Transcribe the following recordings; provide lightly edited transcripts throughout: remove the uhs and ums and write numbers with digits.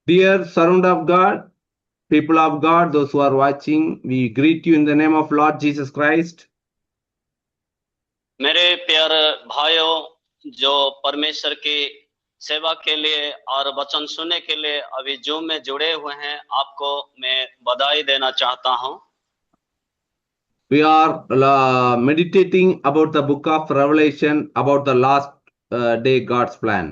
Dear servant of God, people of God, those who are watching, we greet you in the name of Lord Jesus Christ. मेरे प्यारे भाइयों जो परमेश्वर की सेवा के लिए और वचन सुनने के लिए अभी जूम में जुड़े हुए हैं, आपको मैं बधाई देना चाहता हूं। We are meditating about the book of Revelation, about the last day God's plan.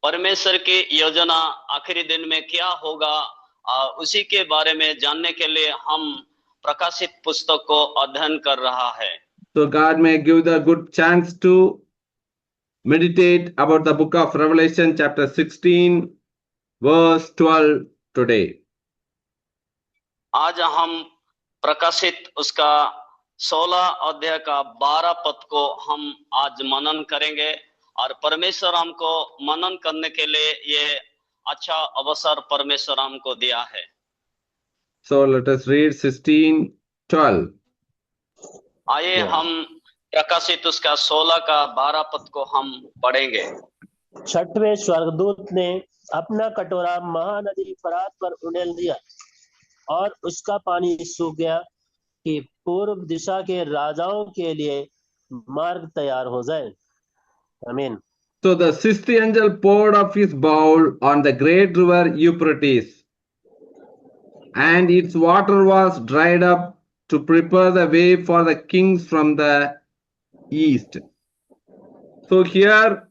परमेश्वर की योजना आखिरी दिन में क्या होगा, उसी के बारे में जानने के लिए हम प्रकाशित पुस्तक को अध्ययन कर रहा है। So God may give the good chance to meditate about the book of Revelation chapter 16 verse 12 today. आज हम प्रकाशित उसका 16 अध्याय का 12 पद को हम आज मनन करेंगे और परमेश्वर हमको मनन करने के लिए ये अच्छा अवसर परमेश्वर हमको दिया है। So let us read 16:12. आइए हम प्रकाशित उसका 16 का 12 पद को हम पढ़ेंगे। छठवें स्वर्गदूत ने अपना कटोरा महानदी फरात पर उंडेल दिया और उसका पानी सूख गया कि पूर्व दिशा के राजाओं के लिए मार्ग तैयार हो जाए। आमीन। So the sixth angel poured off his bowl on the great river Euphrates, and its water was dried up to prepare the way for the kings from the east. So here,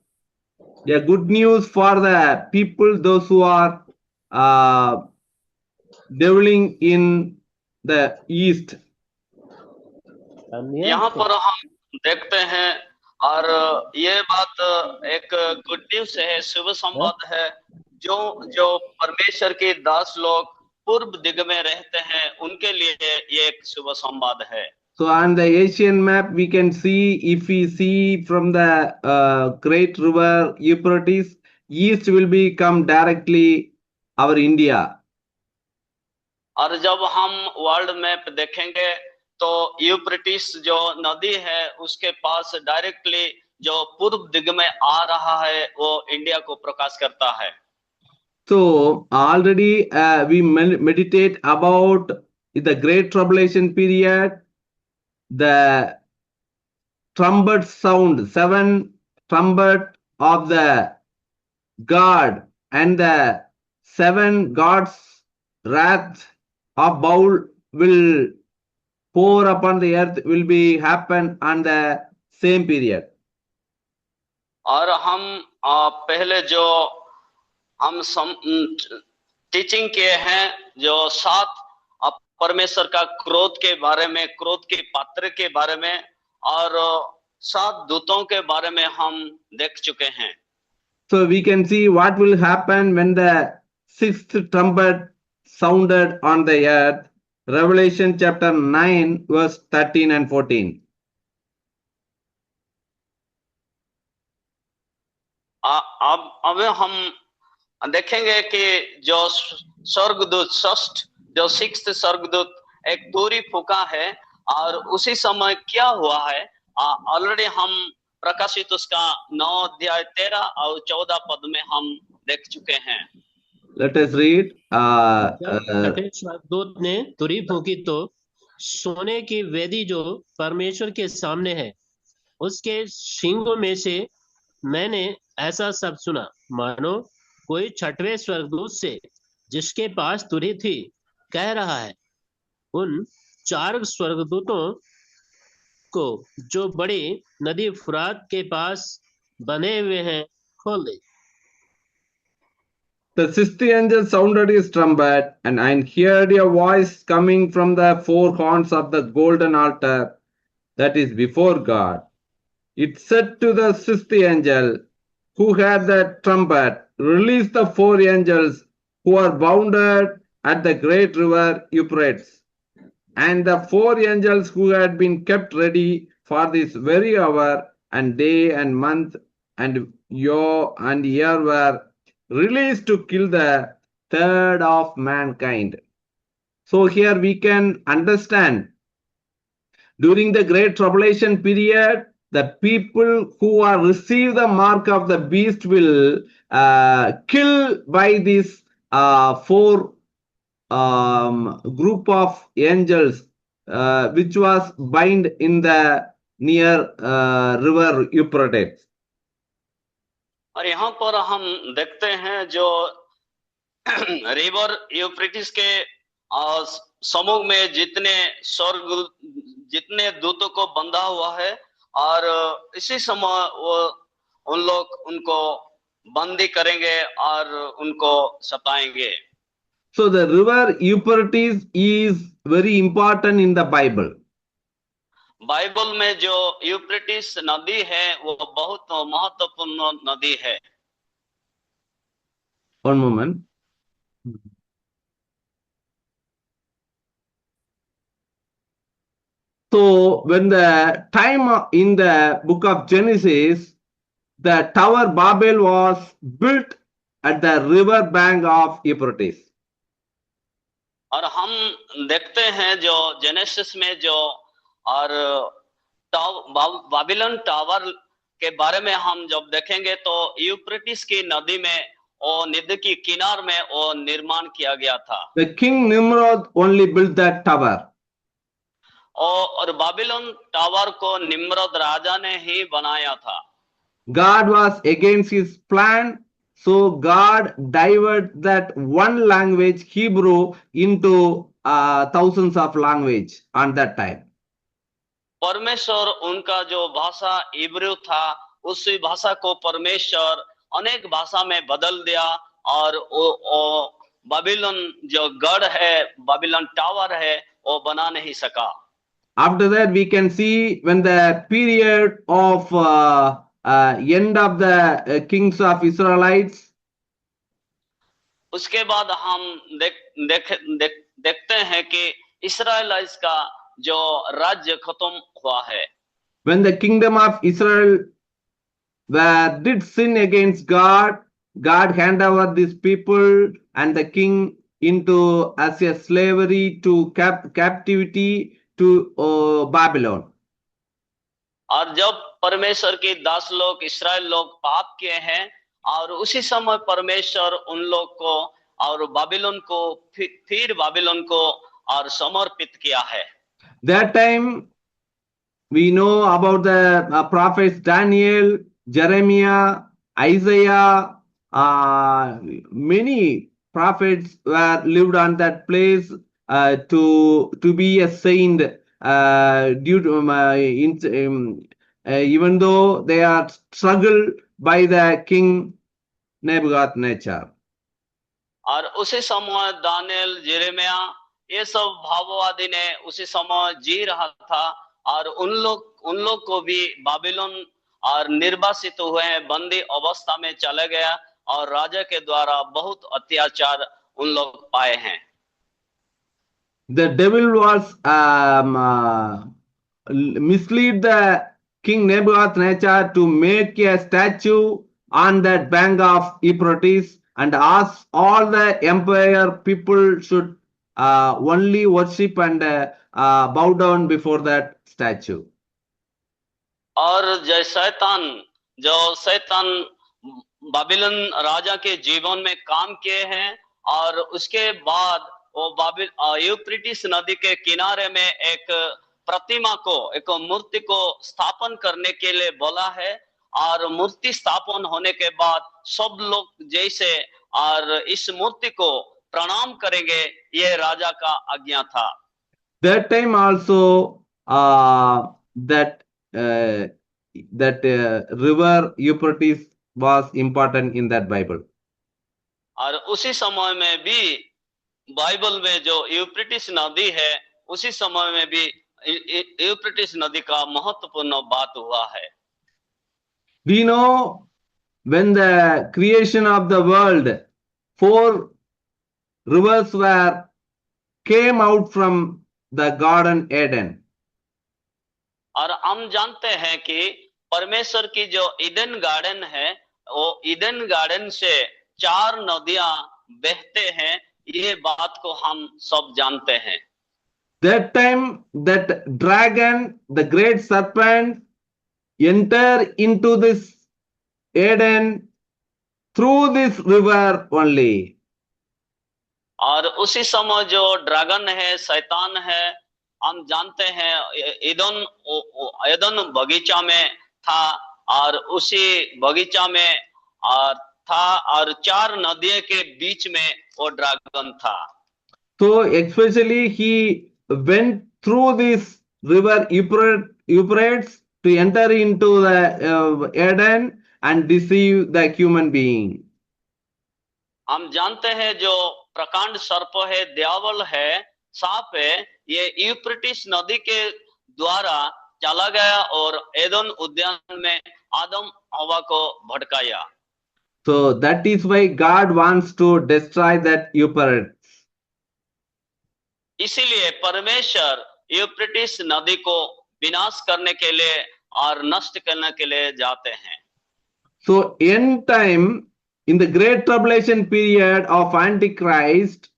a good news for the people, those who are dwelling in the east. यहाँ पर हम देखते हैं और ये बात एक good news है, शुभ संवाद है। जो परमेश्वर के दास लोग पूर्व दिग में रहते हैं उनके लिए ये एक शुभ संवाद है। So on the Asian map we can see, if we see from the great river Euphrates, east will become directly our India. और जब हम वर्ल्ड मैप देखेंगे तो यूफ्रेटिस जो नदी है उसके पास डायरेक्टली जो पूर्व दिग में आ रहा है वो इंडिया को प्रकाश करता है। So already we meditate about the great tribulation period, the trumpet sound, 7 trumpet of the God, and the 7 gods wrath of bowl will pour upon the earth will be happen on the same period. और हम पहले जो हम teaching किए हैं जो 7 परमेश्वर का क्रोध के बारे में, क्रोध के पात्र के बारे में और 7 दूतों के बारे में हम देख चुके हैं। So we can see what will happen when the 6th trumpet sounded on the earth. Revelation chapter 9 verse 13 and 14. अब हम देखेंगे कि जो स्वर्गदूत जो 6th स्वर्गदूत एक तुरी फूका है और उसी समय क्या हुआ है ऑलरेडी हम प्रकाशित उसका 9 अध्याय 13 और 14 पद में हम देख चुके हैं। Let us read. स्वर्गदूत ने तुरी फूकी तो सोने की वेदी जो परमेश्वर के सामने है उसके सींगों में से मैंने ऐसा शब्द सुना मानो कोई 6वें स्वर्गदूत से जिसके पास तुरी थी कह रहा है, उन 4 स्वर्गदूतों को जो बड़ी नदी फुरात के पास बने हुए हैं खोल दे। The 6th angel sounded his trumpet, and I heard a voice coming from the 4 horns of the golden altar that is before God. It said to the 6th angel who had the trumpet, release the 4 angels who are bounded at the great river Euphrates, and the 4 angels who had been kept ready for this very hour, and day and month and year were released to kill the third of mankind. So here we can understand during the great tribulation period, the people who are receive the mark of the beast will kill by these four group of angels which was bind in the near river Euphrates. और यहाँ पर हम देखते हैं जो river Euphrates के समूह में जितने दूतों को बंधा हुआ है, और इसी समय वो उन लोग उनको बंदी करेंगे और उनको सताएंगे. So the river Euphrates is very important in the Bible. Bible में जो यूफ्रेटिस नदी है वो बहुत महत्वपूर्ण नदी है. One moment. So when the time in the book of Genesis, the tower Babel was built at the river bank of Euphrates. और हम देखते हैं जो जेनेसिस में जो और बाबिलोन टावर के बारे में हम जब देखेंगे तो यूफ्रेटिस की नदी में और नदी की किनार में वो निर्माण किया गया था. The king Nimrod only built that tower. और बाबिलोन टावर को निम्रद राजा ने ही बनाया था. God was against his plan, so God diverted that one language, Hebrew, into thousands of language on that time. परमेश्वर उनका जो भाषा इब्रू था उसी भाषा को परमेश्वर अनेक भाषा में बदल दिया, और बाबिलोन जो गढ़ है, बाबिलोन टावर है, वो बना नहीं सका. After that, we can see when the period of end of the kings of Israelites. उसके बाद हम देखते हैं कि इस्राएलाइट्स का जो राज्य खत्म हुआ है. When the kingdom of Israel did sin against God, God handed over these people and the king into as a slavery to captivity to Babylon. और जब परमेश्वर के दास लोग इस्राएल लोग पाप किए हैं, और उसी समय परमेश्वर उन लोग को और बाबिलोन को फिर बाबिलोन को और समर्पित किया है. That time we know about the prophets Daniel, Jeremiah, Isaiah. Many prophets were lived on that place to be a saint due to even though they are struggled by the king Nebuchadnezzar. और उसी समय Daniel, Jeremiah, ये सब भाववादी ने उसी समय जी रहा था, और उन लोग को भी बाबिलोन और निर्वासित हुए हैं, बंदी अवस्था में चले गया, और राजा के द्वारा बहुत अत्याचार उन लोग पाए हैं. The devil was mislead the king Nebuchadnezzar to make a statue on that bank of Euphrates and ask all the empire people should only worship and bow down before that statue. और जो शैतान बाबिलोन राजा के जीवन में काम किए हैं, और उसके बाद वो यूफ्रेटिस नदी के किनारे में एक प्रतिमा को, एक मूर्ति को स्थापन करने के लिए बोला है, और मूर्ति स्थापन होने के बाद सब लोग जैसे और इस मूर्ति को प्रणाम करेंगे, ये राजा का आज्ञा था. That time also that river Euphrates was important in that Bible. और उसी समय में भी बाइबल में जो यूफ्रेटिस नदी है, उसी समय में भी यूफ्रेटिस नदी का महत्वपूर्ण बात हुआ है. We know when the creation of the world, 4 rivers came out from the Garden Eden. और हम जानते हैं कि परमेश्वर की जो ईडन गार्डन है, वो ईडन गार्डन से 4 नदियां बहते हैं, ये बात को हम सब जानते हैं. That time that dragon, the great serpent, enter into this Eden through this river only. और उसी समय जो ड्रैगन है, शैतान है, हम जानते हैं एदन बगीचा में था, और उसी बगीचा में था, और 4 नदियों के बीच में वो ड्रैगन था। So especially he went through this river Euphrates to enter into the Eden and deceive the human being. हम जानते हैं जो प्रकांड सर्प है, दियावल है, सांप है, ये यूफ्रेटिस नदी के द्वारा चला गया और एदन उद्यान में आदम हवा को भटकाया। So that is why God wants to destroy that Euphrates. इसीलिए परमेश्वर यूफ्रेटिस नदी को विनाश करने के लिए और नष्ट करने के लिए जाते हैं। So end time, in the great tribulation period of Antichrist,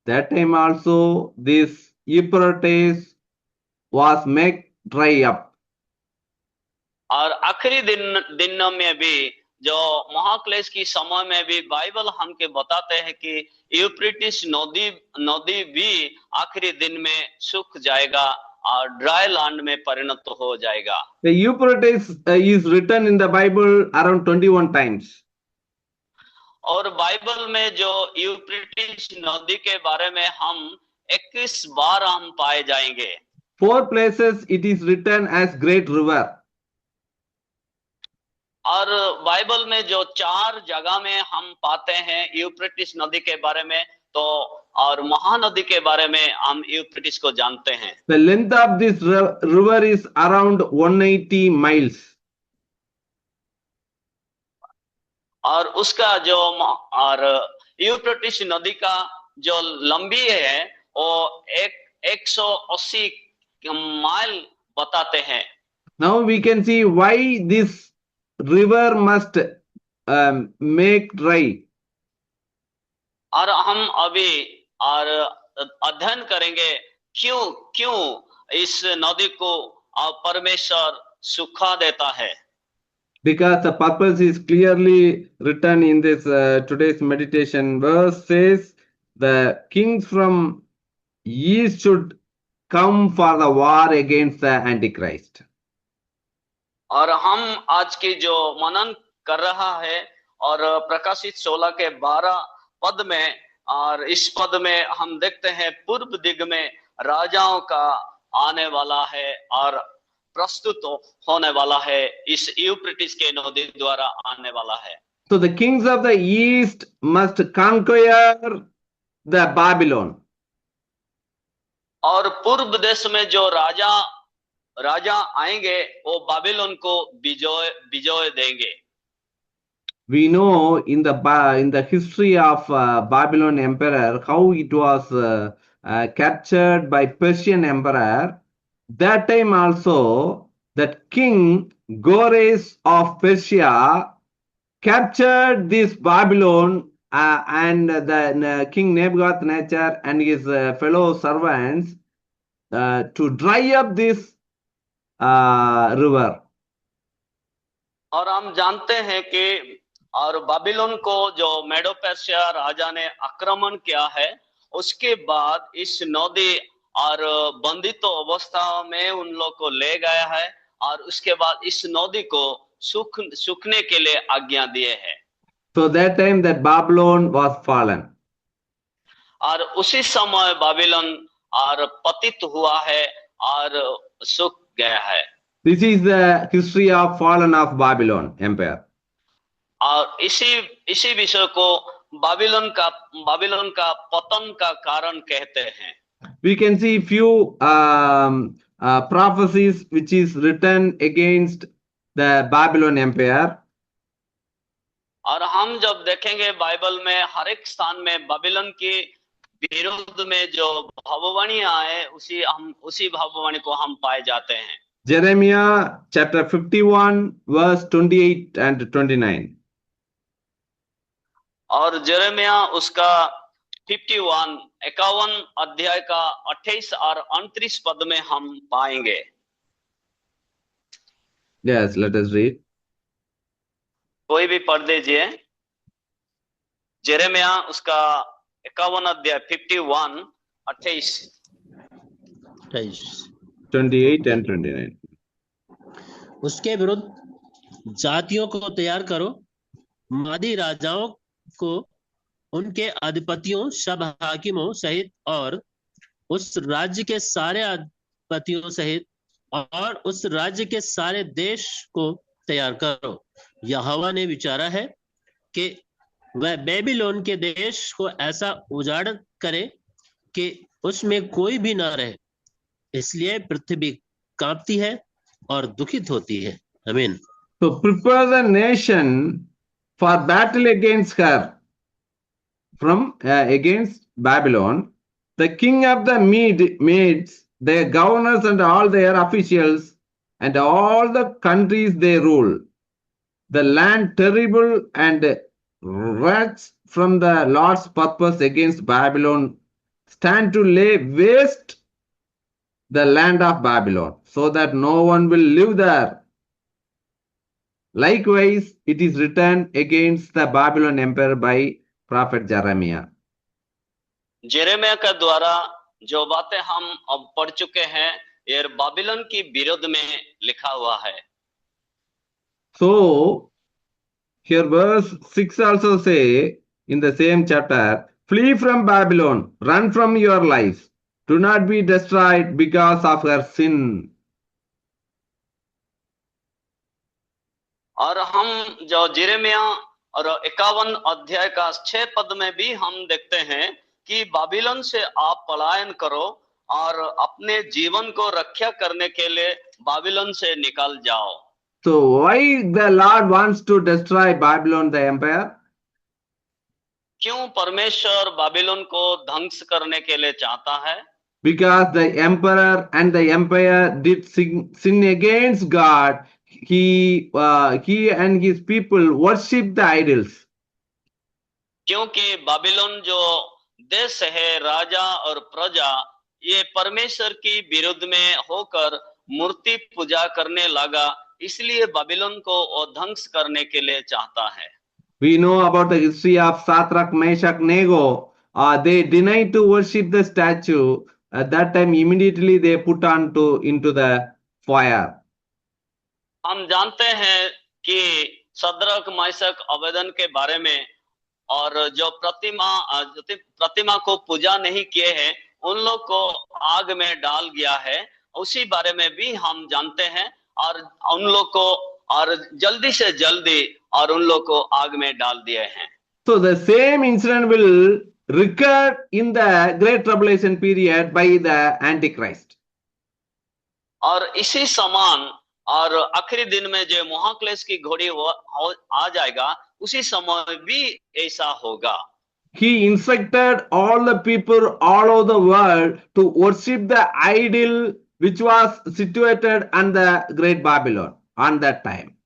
that time also this Euphrates was made dry up. और आखिरी दिन में भी जो महाक्लेश की समय में भी बाइबल हमके बताते हैं कि यूफ्रेटिस नदी भी आखिरी दिन में सूख जाएगा और ड्राई लैंड में परिणत हो जाएगा। The Euphrates is written in the Bible around 21 times. और बाइबल में जो यूफ्रेटिस नदी के बारे में हम 21 बार हम पाए जाएंगे। 4 places it is written as great river. और बाइबल में जो 4 जगह में हम पाते हैं यूफ्रेटिस नदी के बारे में, तो और महानदी के बारे में हम यूफ्रेटिस को जानते हैं। The length of this river is around 180 miles. और उसका जो और यूफ्रेटिस नदी का जो लंबी है वो 180 माइल बताते हैं। Now we can see why this river must make dry. और हम अभी और अध्ययन करेंगे क्यों इस नदी को परमेश्वर सूखा देता है। Because the purpose is clearly written in this today's meditation verse says the kings from east should come for the war against the Antichrist. और हम आज की जो मनन कर रहा है और प्रकाशित 16 के 12 पद में, और इस पद में हम देखते हैं पूर्व दिग में राजाओं का आने वाला है और प्रस्तुत होने वाला है, इस यूफ्रेटिस के नदी द्वारा आने वाला है। So the kings of the east must conquer the Babylon. और पूर्व देश में जो राजा आएंगे वो बाबिलोन को विजय देंगे। We know in the history of Babylon emperor how it was captured by Persian emperor. That time also that king Gores of Persia captured this Babylon and the king Nebuchadnezzar and his fellow servants to dry up this river. और हम जानते हैं कि और बाबिलोन को जो मेडो Persia राजा ने आक्रमण किया है, उसके बाद इस नदी और बंदित अवस्था में उन लोग को ले गया है और उसके बाद इस नदी को सूखने के लिए आज्ञा दिए है। So that time that Babylon was fallen. और उसी समय बाबिलोन और पतित हुआ है और सूख गया है। This is the history of fallen of Babylon empire. और इसी विषय को बाबिलोन का पतन का कारण कहते हैं। We can see few prophecies which is written against the Babylon empire. और हम जब देखेंगे बाइबल में हर एक स्थान में बाबिलोन के विरोध में जो भविष्यवाणियां है, उसी भविष्यवाणी को हम पाए जाते हैं। Jeremiah chapter 51 verse 28 and 29. और जेरेमिया उसका 51 अध्याय का 28 और 29 पद में हम पाएंगे। Yes, let us read. कोई भी पढ़ दीजिए। जेरेमिया उसका 51 अध्याय 51 28। 28 and 29. उसके विरुद्ध जातियों को तैयार करो, मादी राजाओं को, उनके अधिपतियों, सब हाकिमों सहित, और उस राज्य के सारे अधिपतियों सहित, और उस राज्य के सारे देश को तैयार करो। यहोवा ने विचारा है कि वह बेबीलोन के देश को ऐसा उजाड़ करे कि उसमें कोई भी ना रहे, इसलिए पृथ्वी कांपती है और दुखित होती है। आमीन। So prepare the nation for battle against her from against Babylon. The king of the Medes, their governors and all their officials, and all the countries they rule. The land terrible and wrath from the Lord's purpose against Babylon stand to lay waste the land of Babylon, so that no one will live there. Likewise, it is written against the Babylon empire by prophet Jeremiah. Jeremiah के द्वारा जो बातें हम अब पढ़ चुके हैं, ये बाबिलोन की विरोध में लिखा हुआ है। So, here verse 6 also say in the same chapter, flee from Babylon, run from your lives, do not be destroyed because of her sin. और हम जो जेरेमिया और 51 अध्याय का 6 पद में भी हम देखते हैं कि बाबिलोन से आप पलायन करो और अपने जीवन को रक्षा करने के लिए बाबिलोन से निकल जाओ। So, why the Lord wants to destroy Babylon the empire? क्यों परमेश्वर बाबिलोन को ध्वंस करने के लिए चाहता है? Because the emperor and the empire did sin against God. He and his people worship the idols. क्योंकि बाबिलोन जो देश है, राजा और प्रजा, ये परमेश्वर की विरुद्ध में होकर मूर्ति पूजा करने लगा, इसलिए बाबिलोन को वो ध्वंस करने के लिए चाहता है। We know about the history of Shadrach, Meshach, Nego. They denied to worship the statue. At that time, immediately they put into the fire. हम जानते हैं कि सद्रक, मैशक, अबेदन के बारे में, और जो प्रतिमा को पूजा नहीं किए हैं, उन लोग को आग में डाल गया है, उसी बारे में भी हम जानते हैं। और उन लोग को और जल्दी से जल्दी और उन लोग को आग में डाल दिए हैं। So the same incident will recur in the Great Tribulation period by the Antichrist. और इसी समान और आखिरी दिन में जो महाक्लेश की घोड़ी आ जाएगा, उसी समय भी ऐसा होगा। He instructed all the people all over the world to worship the idol which was situated on the Great Babylon on that time.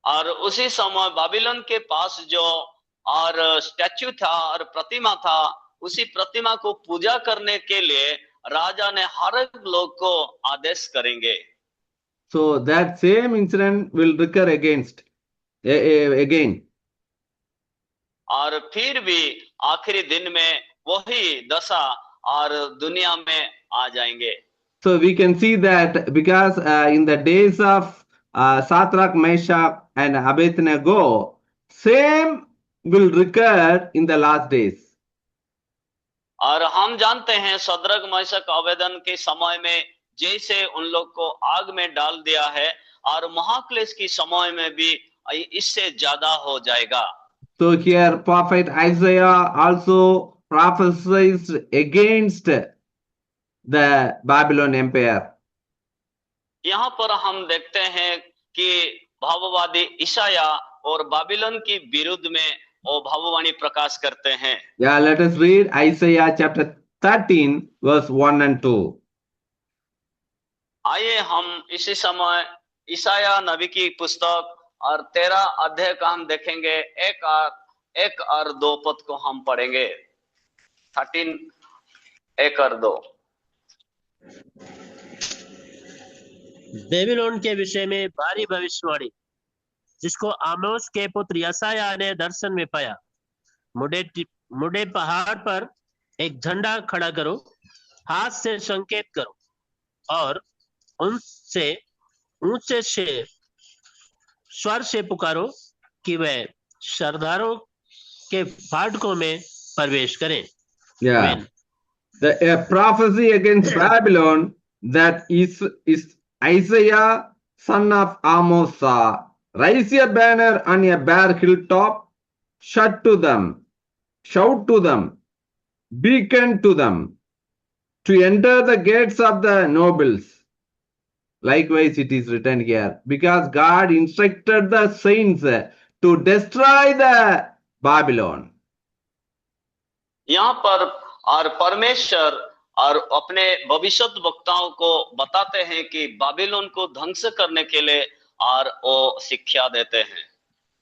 और उसी समय बाबिलोन के पास जो और स्टैच्यू था और प्रतिमा था, उसी प्रतिमा को पूजा करने के लिए राजा ने हर एक लोग को आदेश करेंगे। So that same incident will recur again. और फिर भी आखिरी दिन में वही दशा और दुनिया में आ जाएंगे। So we can see that because in the days of Shadrach, Meshach and Abednego, same will recur in the last days. और हम जानते हैं सद्रक, मैशक, अबेदन के समय में जैसे उन लोग को आग में डाल दिया है, और महाक्लेश की समय में भी इससे ज्यादा हो जाएगा। So here prophet Isaiah also prophesied against the Babylon Empire. यहाँ पर हम देखते हैं कि भाववादी ईशाया और बाबिलोन की विरुद्ध में वो भाववाणी प्रकाश करते हैं। Yeah, let us read Isaiah chapter 13 verse 1 and 2. आइए हम इसी समय ईशाया नबी की पुस्तक और 13 अध्याय का हम देखेंगे। एक और 2 पद को हम पढ़ेंगे। 13 1 और 2। बेबीलोन के विषय में भारी भविष्यवाणी जिसको आमोस के पुत्र यशायाह ने दर्शन में पाया। मुड़े पहाड़ पर एक झंडा खड़ा करो, हाथ से संकेत करो और उनसे ऊंचे से स्वर से पुकारो कि वे सरदारों के फाटकों में प्रवेश करें। Yeah. आमीन। A prophecy against Babylon that is Isaiah, son of Amos, saw. Raise a banner on a bare hilltop, shout to them, beacon to them, to enter the gates of the nobles. Likewise, it is written here, because God instructed the saints to destroy the Babylon. यहाँ पर और परमेश्वर और अपने भविष्यत वक्ताओं को बताते हैं कि बाबिलोन को ध्वंस करने के लिए और वो शिक्षा देते हैं।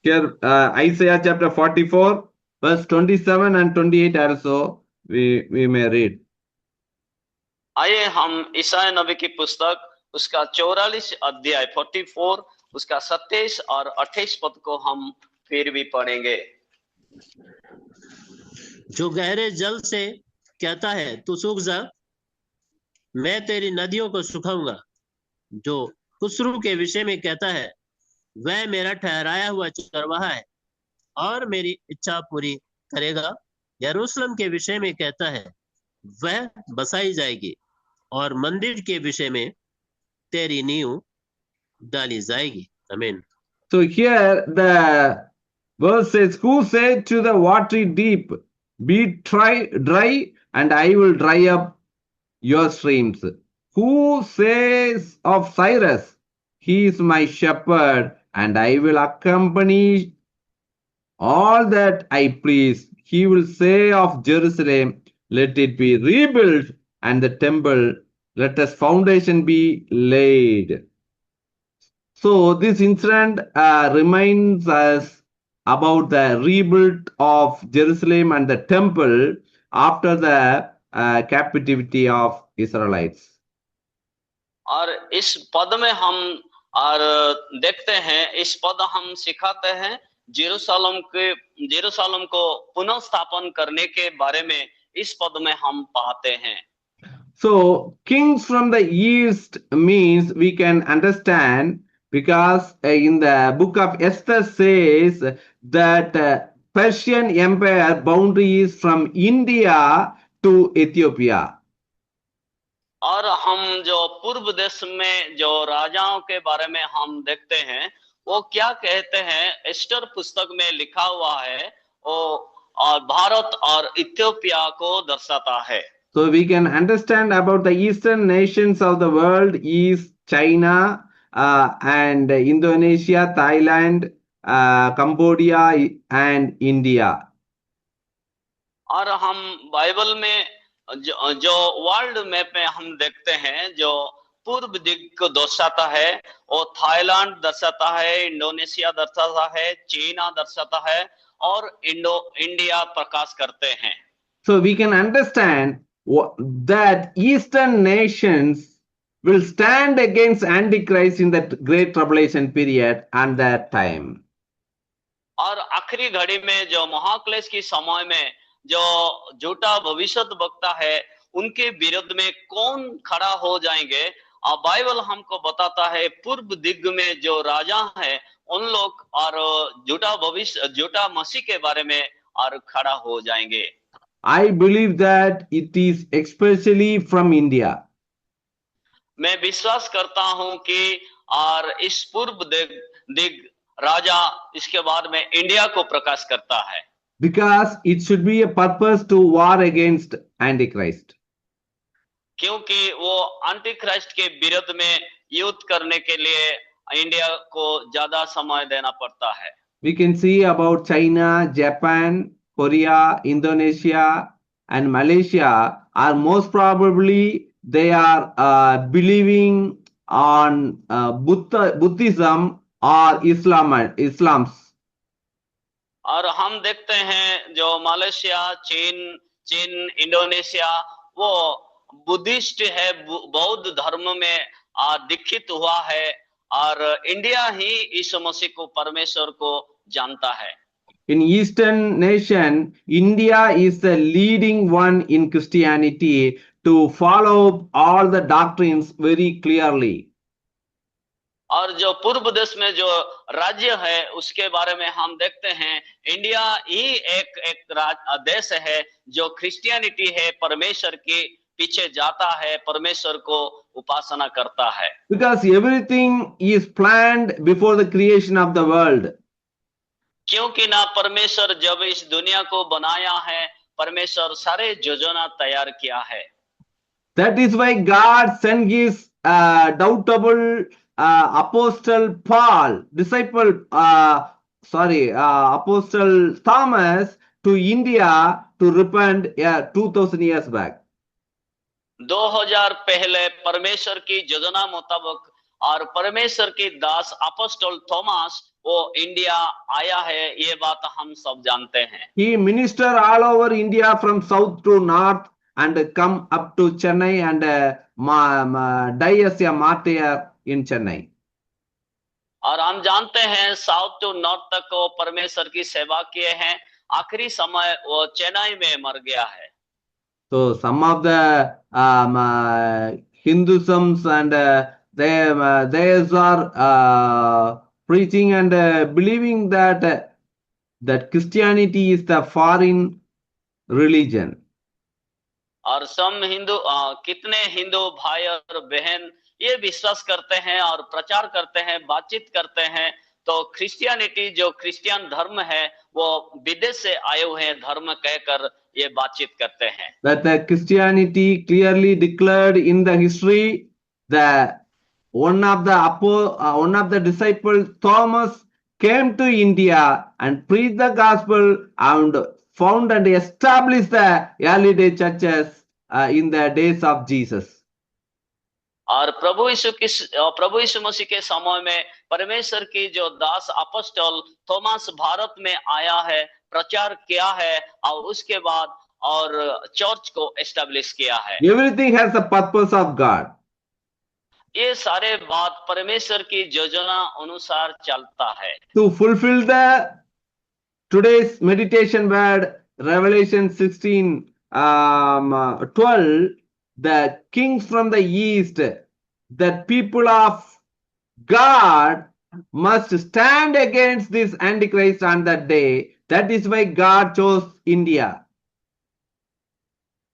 Here, Isaiah chapter 44, verse 27 and 28 also we may read. आइए हम ईसाया नबी की पुस्तक उसका 44 अध्याय 44 उसका 27 और 28 पद को हम फिर भी पढ़ेंगे। जो गहरे जल से कहता है तू सूख जा, मैं तेरी नदियों को सुखाऊंगा। जो खुसरू के विषय में कहता है वह मेरा ठहराया हुआ चरवाहा है और मेरी इच्छा पूरी करेगा। यरूशलेम के विषय में कहता है वह बसाई जाएगी और मंदिर के विषय में तेरी नींव डाली जाएगी। आमीन। So here the verse says, who said to the watery deep, be dry and I will dry up your streams. Who says of Cyrus, he is my shepherd and I will accompany all that I please. He will say of Jerusalem, let it be rebuilt, and the temple, let its foundation be laid. So this incident reminds us about the rebuild of Jerusalem and the temple after the captivity of Israelites. और इस पद में हम और देखते हैं, इस पद हम सिखाते हैं जेरूशलेम को पुनः स्थापन करने के बारे में इस पद में हम पाते हैं। So kings from the east means we can understand because in the book of Esther says that Persian Empire boundary is from India to Ethiopia. और हम जो पूर्व देश में जो राजाओं के बारे में हम देखते हैं वो क्या कहते हैं, एस्टर पुस्तक में लिखा हुआ है वो और भारत और इथियोपिया को दर्शाता है। So we can understand about the eastern nations of the world is China and Indonesia, Thailand, Cambodia and India. और हम बाइबल में जो वर्ल्ड मैप में हम देखते हैं जो पूर्व दिग को दर्शाता है वो थाईलैंड दर्शाता है, इंडोनेशिया दर्शाता है, चीना दर्शाता है और इंडिया प्रकाश करते हैं। So we can understand that eastern nations will stand against Antichrist in that great tribulation period and that time. और आखिरी घड़ी में जो महाक्लेश की समय में जो झूठा भविष्यत वक्ता है उनके विरुद्ध में कौन खड़ा हो जाएंगे, और बाइबल हमको बताता है पूर्व दिग में जो राजा है उन लोग और झूठा मसीह के बारे में और खड़ा हो जाएंगे। I believe that it is especially from India. मैं विश्वास करता हूं कि और इस पूर्व दिग राजा इसके बाद में इंडिया को प्रकाश करता है। Because it should be a purpose to war against Antichrist. क्योंकि वो एंटीक्राइस्ट के विरुद्ध में युद्ध करने के लिए इंडिया को ज्यादा समय देना पड़ता है। We can see about China, Japan, Korea, Indonesia and Malaysia are most probably they are believing on Buddhism or Islam. और हम देखते हैं जो मलेशिया, चीन, इंडोनेशिया वो बुद्धिस्ट है, बौद्ध धर्म में दीक्षित हुआ है और इंडिया ही यीशु मसीह को परमेश्वर को जानता है। In Eastern nation, India is the leading one in Christianity to follow all the doctrines very clearly. और जो पूर्व देश में जो राज्य है उसके बारे में हम देखते हैं, इंडिया ही एक देश है जो क्रिश्चियनिटी है, परमेश्वर के पीछे जाता है, परमेश्वर को उपासना करता है। Because everything is planned before the creation of the world. क्योंकि ना परमेश्वर जब इस दुनिया को बनाया है, परमेश्वर सारे योजना तैयार किया है। That is why God sent his doubtable apostle Paul, apostle Thomas to India to repent 2000 years back. 2000 पहले परमेश्वर की योजना मुताबिक और परमेश्वर की दास अपोस्टल थॉमस वो इंडिया आया है, ये बात हम सब जानते हैं। He ministered all over India from south to north and come up to Chennai and die as a martyr in Chennai. और हम जानते हैं साउथ टू नॉर्थ तक वो परमेश्वर की सेवा किए हैं, आखिरी समय वो चेन्नई में मर गया है। So some of the Hinduisms and they are preaching and believing that Christianity is the foreign religion. और कितने हिंदू भाई और बहन ये विश्वास करते हैं और प्रचार करते हैं, बातचीत करते हैं, तो क्रिश्चियनिटी जो क्रिश्चियन धर्म है वो विदेश से आए हुए धर्म कहकर ये बातचीत करते हैं। That the Christianity clearly declared in the history that one of the disciples, Thomas, came to India and preached the gospel and found and established the early day churches in the days of Jesus. और प्रभु यीशु मसीह के समय में परमेश्वर की जो दास apostle Thomas Bharat में आया है, प्रचार किया है और उसके बाद और चर्च को एस्टैब्लिश किया है। Everything has the purpose of God. ये सारे बात परमेश्वर की योजना अनुसार चलता है। To fulfill the today's meditation word, Revelation 16, 12, the kings from the east, the people of God must stand against this Antichrist on that day. That is why God chose India.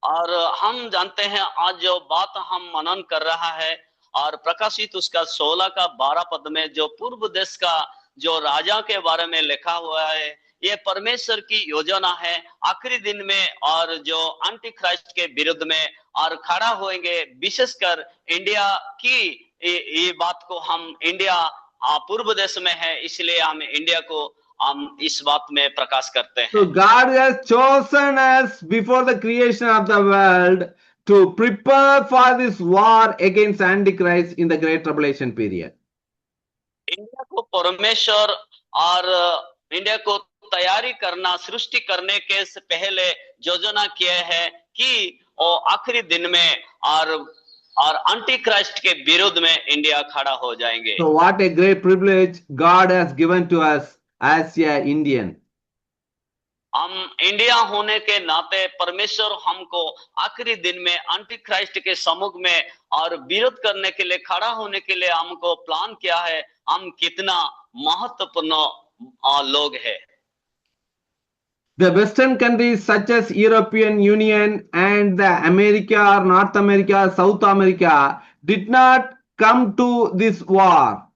और हम जानते हैं आज जो बात हम मनन कर रहा है और प्रकाशित उसका 16 का 12 पद में जो पूर्व देश का जो राजा के बारे में लिखा हुआ है, ये परमेश्वर की योजना है आखिरी दिन में और जो एंटी क्राइस्ट के विरुद्ध में और खड़ा होंगे, विशेषकर इंडिया की ये बात को हम इंडिया पूर्व देश में है इसलिए हम इंडिया को हम इस बात में प्रकाश करते हैं। So God has chosen us before the creation of the world to prepare for this war against Antichrist in the Great Tribulation period. India को परमेश्वर और इंडिया को तैयारी करना, सृष्टि करने के से पहले योजना किए है कि वो आखिरी दिन में और एंटी क्राइस्ट के विरुद्ध में इंडिया खड़ा हो जाएंगे। So what a great privilege God has given to us as a Indian. हम इंडिया होने के नाते परमेश्वर हमको आखिरी दिन में एंटी क्राइस्ट के सम्मुख में और विरोध करने के लिए, खड़ा होने के लिए हमको प्लान किया है। हम कितना महत्वपूर्ण लोग हैं। The Western countries such as European Union and the America or North America, South America did not come to this war.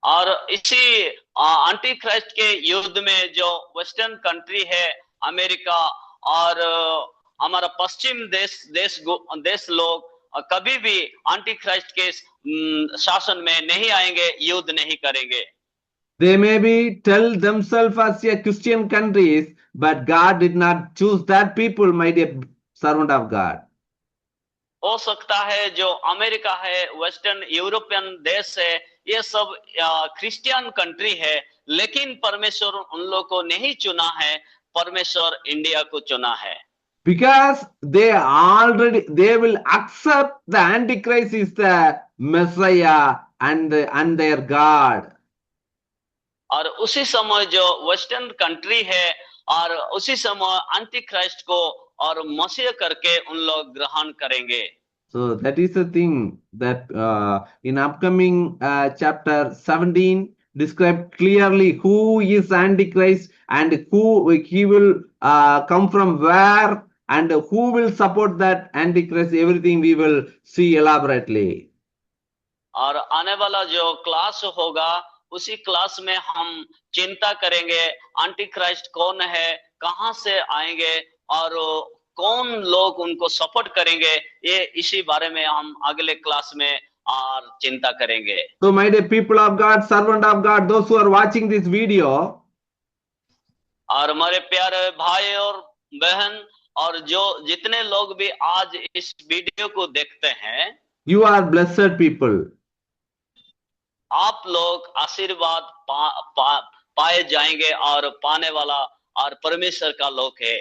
और इसी एंटी क्राइस्ट के युद्ध में जो वेस्टर्न कंट्री है, अमेरिका और हमारा पश्चिम देश लोग कभी भी एंटी क्राइस्ट के शासन में नहीं आएंगे, युद्ध नहीं करेंगे। They may tell themselves as a Christian countries, but God did not choose that people, my dear servant of God. हो सकता है जो अमेरिका है, वेस्टर्न यूरोपियन देश है, ये सब क्रिश्चियन कंट्री है, लेकिन परमेश्वर उन लोगों को नहीं चुना है, परमेश्वर इंडिया को चुना है। Because they will accept the Antichrist is the Messiah and their God. और उसी समय जो वेस्टर्न कंट्री है और उसी समय एंटी क्राइस्ट को और मसीह करके उन लोग ग्रहण करेंगे। So that is the thing that in upcoming chapter 17 describe clearly who is Antichrist and who he will come from where and who will support that Antichrist. Everything we will see elaborately. और आने वाला जो class होगा उसी class में हम चिंता करेंगे एंटी क्राइस्ट कौन है, कहां से आएंगे और कौन लोग उनको सपोर्ट करेंगे, ये इसी बारे में हम अगले क्लास में और चिंता करेंगे। So my dear people of God, servant of God, those who are watching this video, और हमारे प्यारे भाई और बहन और जो जितने लोग भी आज इस वीडियो को देखते हैं, you are blessed people. आप लोग आशीर्वाद पाए जाएंगे और पाने वाला और परमेश्वर का लोग है।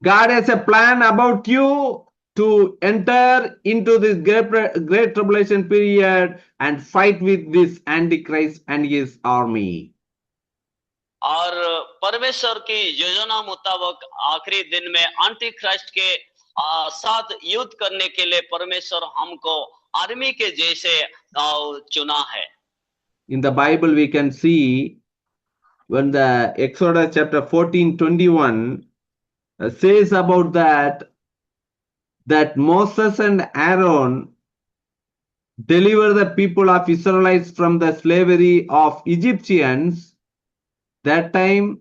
God has a plan about you to enter into this great tribulation period and fight with this Antichrist and his army. और परमेश्वर की योजना मुताबिक आखिरी दिन में एंटी क्राइस्ट के साथ युद्ध करने के लिए परमेश्वर हमको आर्मी के जैसे चुना है। In the Bible we can see when the Exodus chapter 14:21 says about that Moses and Aaron deliver the people of Israelites from the slavery of Egyptians. That time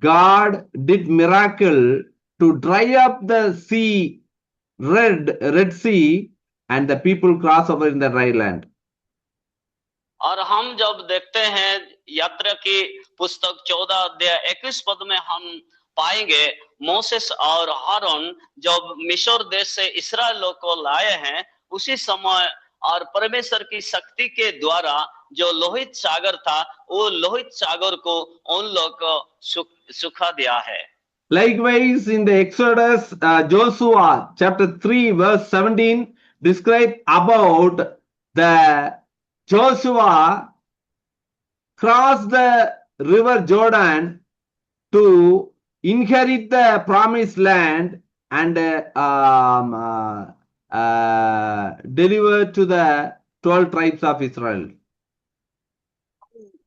God did miracle to dry up the sea, Red Sea, and the people cross over in the dry land. और हम जब देखते हैं यात्रा की पुस्तक 14 अध्याय 21 पद में हम पाएंगे मोसेस और हारून जब मिस्र देश से इस्राएल लोग को लाए हैं उसी समय और परमेश्वर की शक्ति के द्वारा जो लोहित सागर था वो लोहित सागर को उन लोग को सुखा दिया है। Likewise, in the Exodus, Joshua chapter 3 verse 17 describe about the Joshua crossed the river Jordan to inherit the promised land and deliver to the 12 tribes of Israel.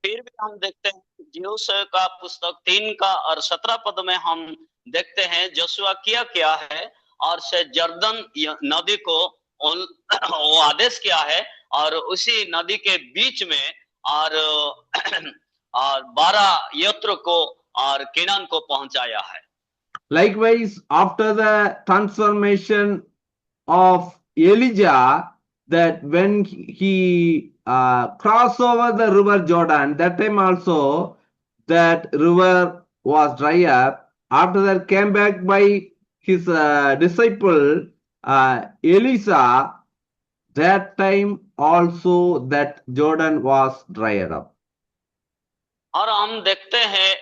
फिर भी हम देखते हैं यहोशू का पुस्तक 3 का और 17 पद में हम देखते हैं जोशुआ क्या है और से जर्दन नदी को वो आदेश किया है और उसी नदी के बीच में और 12 यत्र को और केनान को पहुंचाया है। Likewise, after the transformation of Elijah, that when he crossed over the river Jordan, that time also that river was dry up. After that came back by his disciple Elisha, that time also that Jordan was dried up. और हम देखते हैं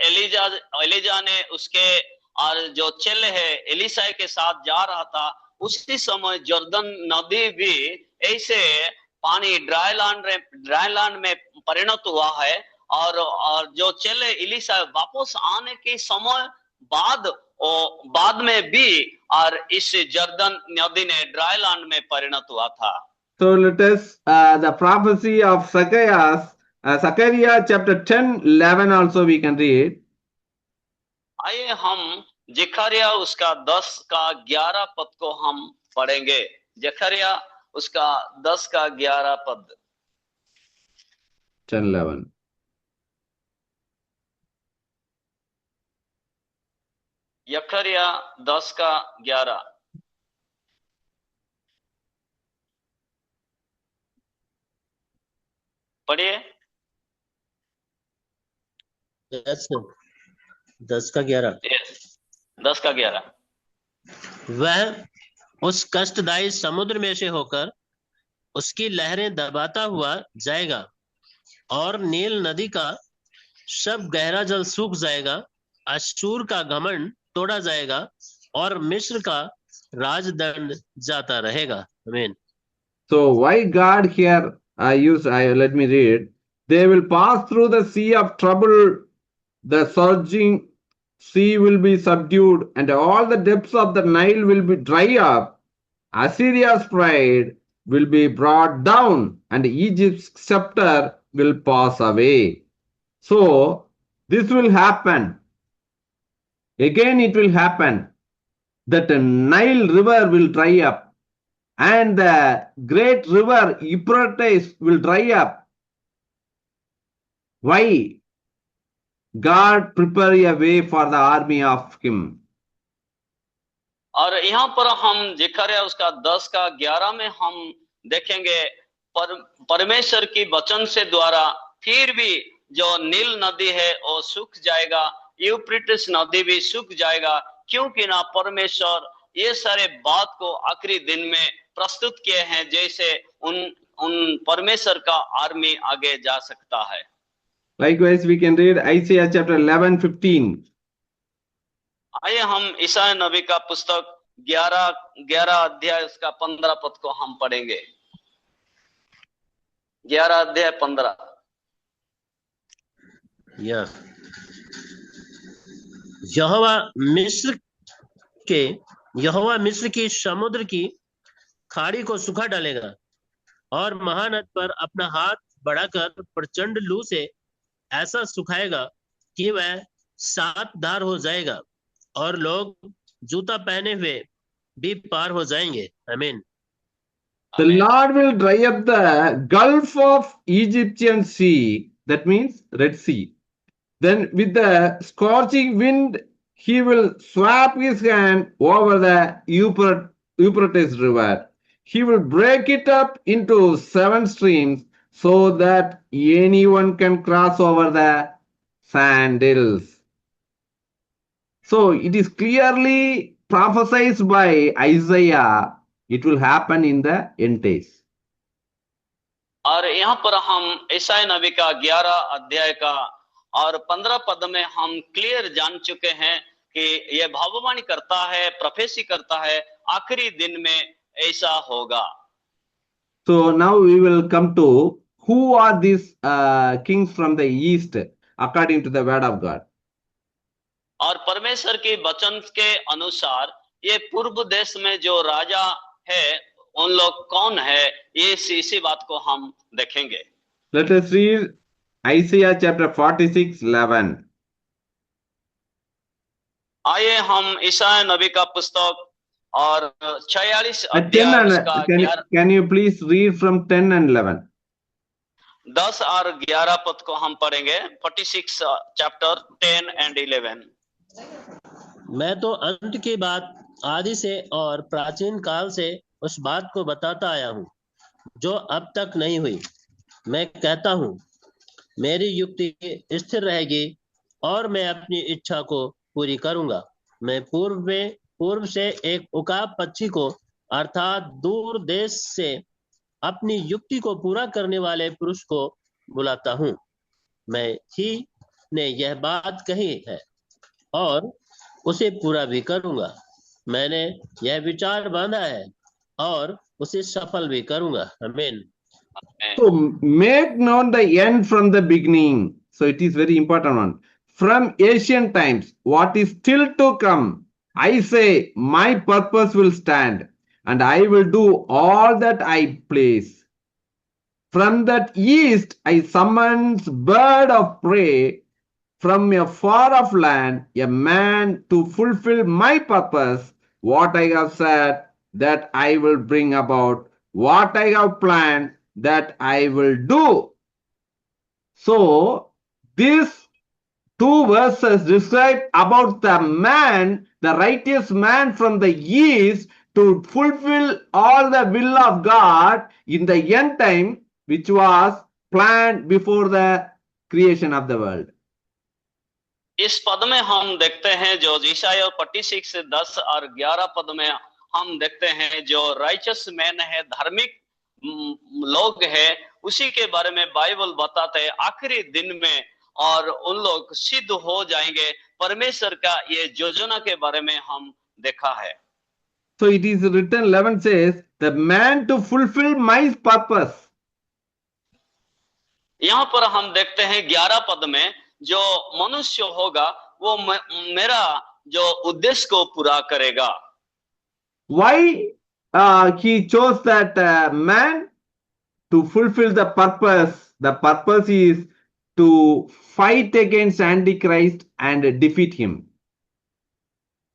Elijah ने उसके और जो चेले है एलिशा के साथ जा रहा था उसी समय जर्दन नदी भी ऐसे पानी ड्राई लैंड में परिणत हुआ है और जो चेले एलिशा वापस आने के समय बाद में भी और इस जर्दन नदी ने ड्राई लैंड में परिणत हुआ था। So let us the prophecy of Zechariah chapter 10:11 also we can read. आइए हम जकरिया उसका 10 का 11 पद को हम पढ़ेंगे। जकरिया उसका 10 का 11 पद। 10:11 जकरिया 10 का 11 पढ़िए। 10 का 11 10 का 11 वह उस कष्टदायी समुद्र में से होकर उसकी लहरें दबाता हुआ जाएगा और नील नदी का सब गहरा जल सूख जाएगा, अश्शूर का घमंड तोड़ा जाएगा और मिस्र का राजदंड जाता रहेगा। आमीन। So why God here let me read. They will pass through the sea of trouble, the surging sea will be subdued, and all the depths of the Nile will be dry up. Assyria's pride will be brought down, and Egypt's scepter will pass away. So this will happen. Again, it will happen that the Nile river will dry up, and the great river Euphrates will dry up. Why? God prepare a way for the army of him. और यहाँ पर हम जिक्र है उसका 10 का 11 में हम देखेंगे परमेश्वर की वचन से द्वारा फिर भी जो नील नदी है वो सूख जाएगा, यूफ्रेटिस नदी भी सूख जाएगा, क्योंकि ना परमेश्वर ये सारे बात को आखिरी दिन में प्रस्तुत किए हैं, जैसे उन परमेश्वर का आर्मी आगे जा सकता है। Likewise, we can read Isaiah chapter 11:15. आइए हम ईसाया नबी का पुस्तक 11 अध्याय उसका 15 पद को हम पढ़ेंगे। 11 अध्याय 15। यहोवा मिस्र की समुद्र की खाड़ी को सुखा डालेगा और महानद पर अपना हाथ बढ़ाकर प्रचंड लू से ऐसा सुखाएगा कि वह 7 धार हो जाएगा और लोग जूता पहने हुए भी पार हो जाएंगे। आमीन। The Lord will dry up the gulf of Egyptian sea, that means Red Sea. Then with the scorching wind, he will swap his hand over the Euphrates river. He will break it up into 7 streams so that anyone can cross over the sandals. So it is clearly prophesied by Isaiah. It will happen in the end days. और यहाँ पर हम ईसाया नबी का 11 अध्याय का और 15 पद में हम क्लियर जान चुके हैं कि यह भविष्यवाणी करता है, प्रोफेसी करता है, आखिरी दिन में ऐसा होगा। So now we will come to who are these kings from the east according to the word of God. और परमेश्वर के वचन के अनुसार ये पूर्व देश में जो राजा है उन लोग कौन है, ये इसी बात को हम देखेंगे। Let us read Isaiah chapter 46:11. आइए हम ईसाया नबी का पुस्तक और 46 अध्याय उसका can you please read from 10 and 11? 10 और 11 पद को हम पढ़ेंगे। 46 चैप्टर 10 and 11। मैं तो अंत की बात आदि से और प्राचीन काल से उस बात को बताता आया हूँ जो अब तक नहीं हुई। मैं कहता हूँ मेरी युक्ति स्थिर रहेगी और मैं अपनी इच्छा को पूरी करूंगा। मैं पूर्व से एक उकाब पक्षी को अर्थात दूर देश से अपनी युक्ति को पूरा करने वाले पुरुष को बुलाता हूँ। मैं ही ने यह बात कही है और उसे पूरा भी करूंगा। मैंने यह विचार बांधा है और उसे सफल भी करूंगा। आमीन। So make known the end from the beginning. So it is very important one. From ancient times, what is still to come, I say, my purpose will stand, and I will do all that I please. From that east, I summons bird of prey from a far off land, a man to fulfill my purpose. What I have said, that I will bring about. What I have planned, that I will do. So, these 2 verses describe about the man, the righteous man from the east, to fulfill all the will of God in the end time, which was planned before the creation of the world. इस पद में हम देखते हैं जो ईसाया 46 से 10 और 11 पद में हम देखते हैं जो राइचस मैन है, धार्मिक लोग है, उसी के बारे में बाइबल बताते हैं आखिरी दिन में और उन लोग सिद्ध हो जाएंगे। परमेश्वर का ये योजना के बारे में हम देखा है। So it is written, 11 says, the man to fulfill my purpose. यहाँ पर हम देखते हैं 11 पद में जो मनुष्य होगा वो मेरा जो उद्देश्य को पूरा करेगा. Why he chose that man? To fulfill the purpose. The purpose is to fight against Antichrist and defeat him.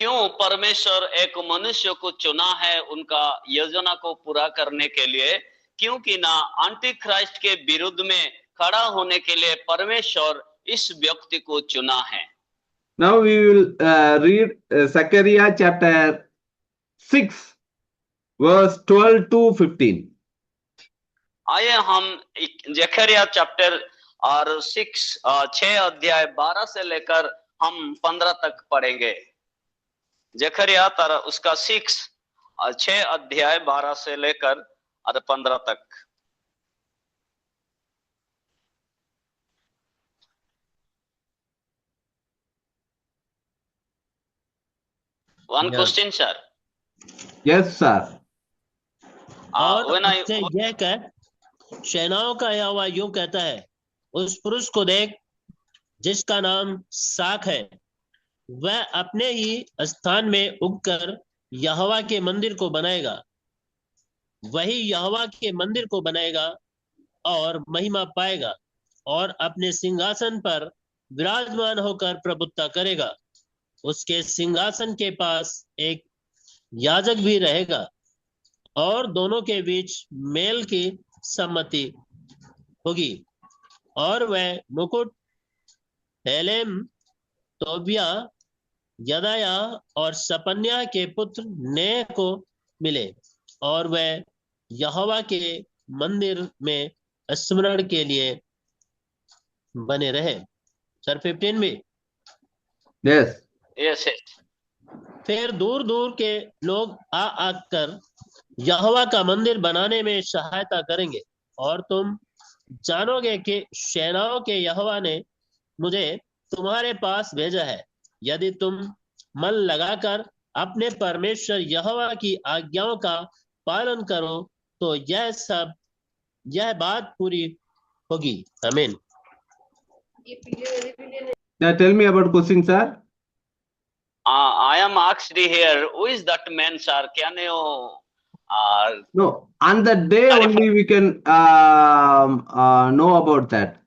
क्यों परमेश्वर एक मनुष्य को चुना है उनका योजना को पूरा करने के लिए? क्योंकि ना एंटी क्राइस्ट के विरुद्ध में खड़ा होने के लिए परमेश्वर इस व्यक्ति को चुना है. Now we will read Zechariah chapter 6 verse 12 to 15. आइए हम जकरिया चैप्टर और 6 अध्याय 12 से लेकर हम 15 तक पढ़ेंगे. जकरिया उसका 6 अध्याय 12 से लेकर 15 तक. One question, sir. Yes, sir. और उससे यह कह, सेनाओं का यहोवा यूं कहता है, उस पुरुष को देख जिसका नाम साख है, वह अपने ही स्थान में उगकर यहोवा के मंदिर को बनाएगा. वही यहोवा के मंदिर को बनाएगा और महिमा पाएगा और अपने सिंहासन पर विराजमान होकर प्रभुत्व करेगा. उसके सिंहासन के पास एक याजक भी रहेगा और दोनों के बीच मेल की सम्मति होगी. और वह मुकुट हेलेम, तोबिया, यदाया और सपन्या के पुत्र ने को मिले और वह यहोवा के मंदिर में स्मरण के लिए बने रहे. सर 15 में. Yes. Yes. फिर दूर दूर के लोग आकर यहोवा का मंदिर बनाने में सहायता करेंगे और तुम जानोगे कि सेनाओं के यहोवा ने मुझे तुम्हारे पास भेजा है. यदि तुम मन लगाकर अपने परमेश्वर यहोवा की आज्ञाओं का पालन करो तो यह बात पूरी होगी. आमीन. Now tell me about question, sir. I am asked here, who is that man, sir? Can you No, on the day only we can know about that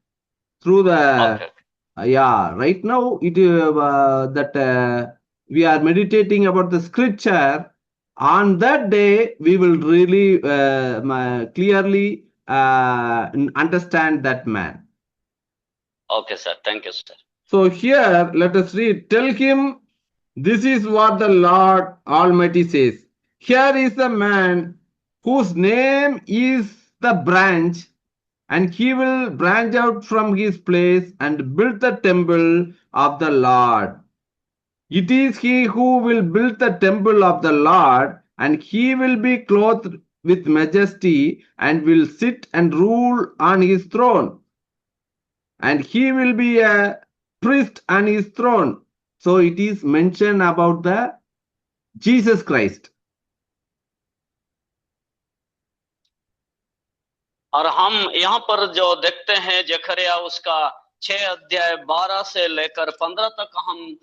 through the okay. Yeah. Right now it that we are meditating about the scripture. On that day we will really clearly understand that man. Okay, sir. Thank you, sir. So here let us read. Tell him, this is what the Lord Almighty says. Here is a man whose name is the branch, and he will branch out from his place and build the temple of the Lord. It is he who will build the temple of the Lord, and he will be clothed with majesty and will sit and rule on his throne. And he will be a priest on his throne. So it is mentioned about the Jesus Christ. और हम यहाँ पर जो देखते हैं जकरिया उसका 6 अध्याय 12 से लेकर 15 तक हम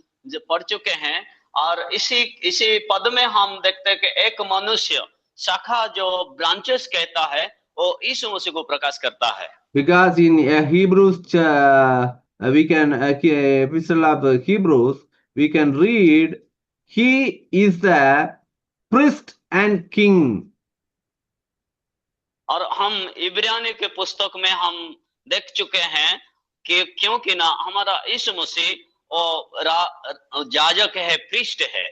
पढ़ चुके हैं. और इसी पद में हम देखते हैं कि एक मनुष्य शाखा जो ब्रांचेस कहता है वो यीशु मसीह को प्रकाश करता है. Because in Hebrews, we can epistle of Hebrews, we can read, he is the priest and king. और हम इब्रानी के पुस्तक में हम देख चुके हैं कि क्योंकि ना हमारा यीशु मसीह और याजक है, प्रीस्ट है.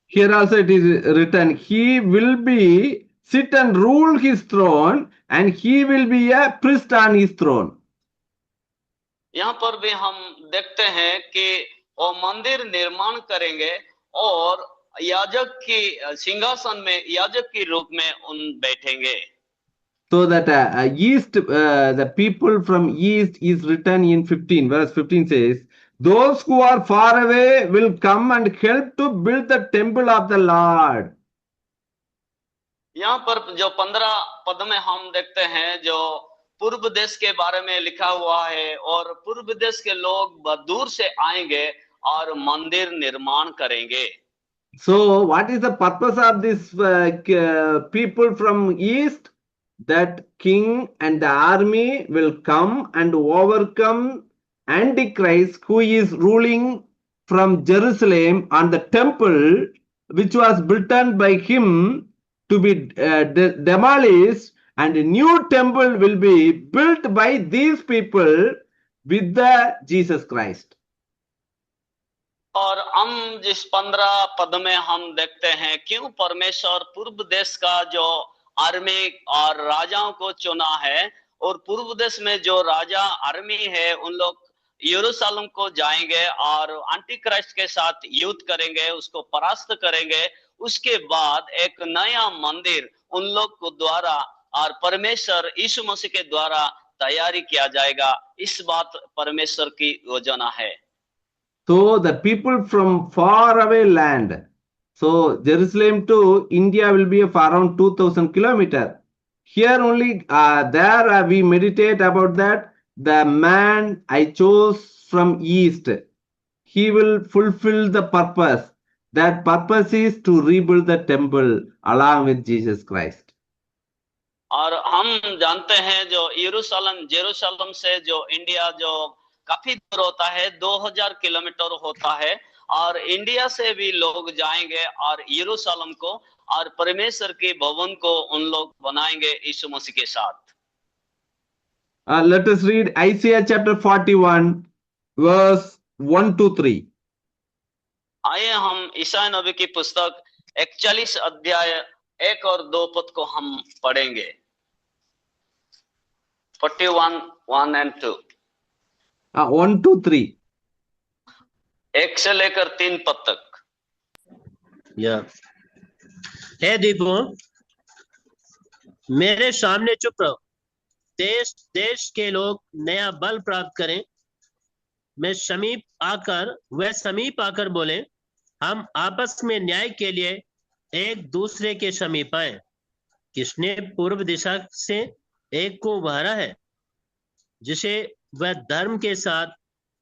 Here also it is written, he will be sit and rule his throne, and he will be a priest on his throne. यहाँ पर भी हम देखते हैं कि वो मंदिर निर्माण करेंगे और याजक की सिंहासन में याजक के रूप में उन बैठेंगे. So that east, the people from east is written in 15. Verse 15 says, those who are far away will come and help to build the temple of the Lord. यहाँ पर जो 15 पद में हम देखते हैं जो पूर्व देश के बारे में लिखा हुआ है, और पूर्व देश के लोग दूर से आएंगे और मंदिर निर्माण करेंगे। So, what is the purpose of this people from east? That king and the army will come and overcome Antichrist, who is ruling from Jerusalem on the temple, which was built by him to be demolished, and a new temple will be built by these people with the Jesus Christ. और हम जिस 15 पद में हम देखते हैं क्यों परमेश्वर पूर्व देश का जो आर्मी और राजाओं को चुना है, और पूर्व देश में जो राजा आर्मी है उन लोग यरूशलेम को जाएंगे और एंटी क्राइस्ट के साथ युद्ध करेंगे, उसको परास्त करेंगे। उसके बाद एक नया मंदिर उन लोग को द्वारा और परमेश्वर यीशु मसीह के द्वारा तैयारी किया जाएगा। इस बात परमेश्वर की योजना है। So the people from far away land, so Jerusalem to India will be for around 2000 kilometers. Here only, there we meditate about that. The man I chose from east, he will fulfill the purpose. That purpose is to rebuild the temple along with Jesus Christ. और हम जानते हैं जो Jerusalem से जो India जो काफी दूर होता है, 2000 किलोमीटर होता है, और इंडिया से भी लोग जाएंगे और यरूशलेम को और परमेश्वर के भवन को उन लोग बनाएंगे यीशु मसीह के साथ। Let us read Isaiah chapter 41 verse 1 to 3. आइए हम ईसाई नबी की पुस्तक 41 अध्याय 1 और 2 पद को हम पढ़ेंगे। 41 1 and 2। 1 to 3। 1 से लेकर 3 पद तक। या हे दीपों, मेरे सामने चुप रहो, देश देश के लोग नया बल प्राप्त करें। वह समीप आकर बोले, हम आपस में न्याय के लिए एक दूसरे के समीप आए। किसने पूर्व दिशा से एक को उभारा है, जिसे वह धर्म के साथ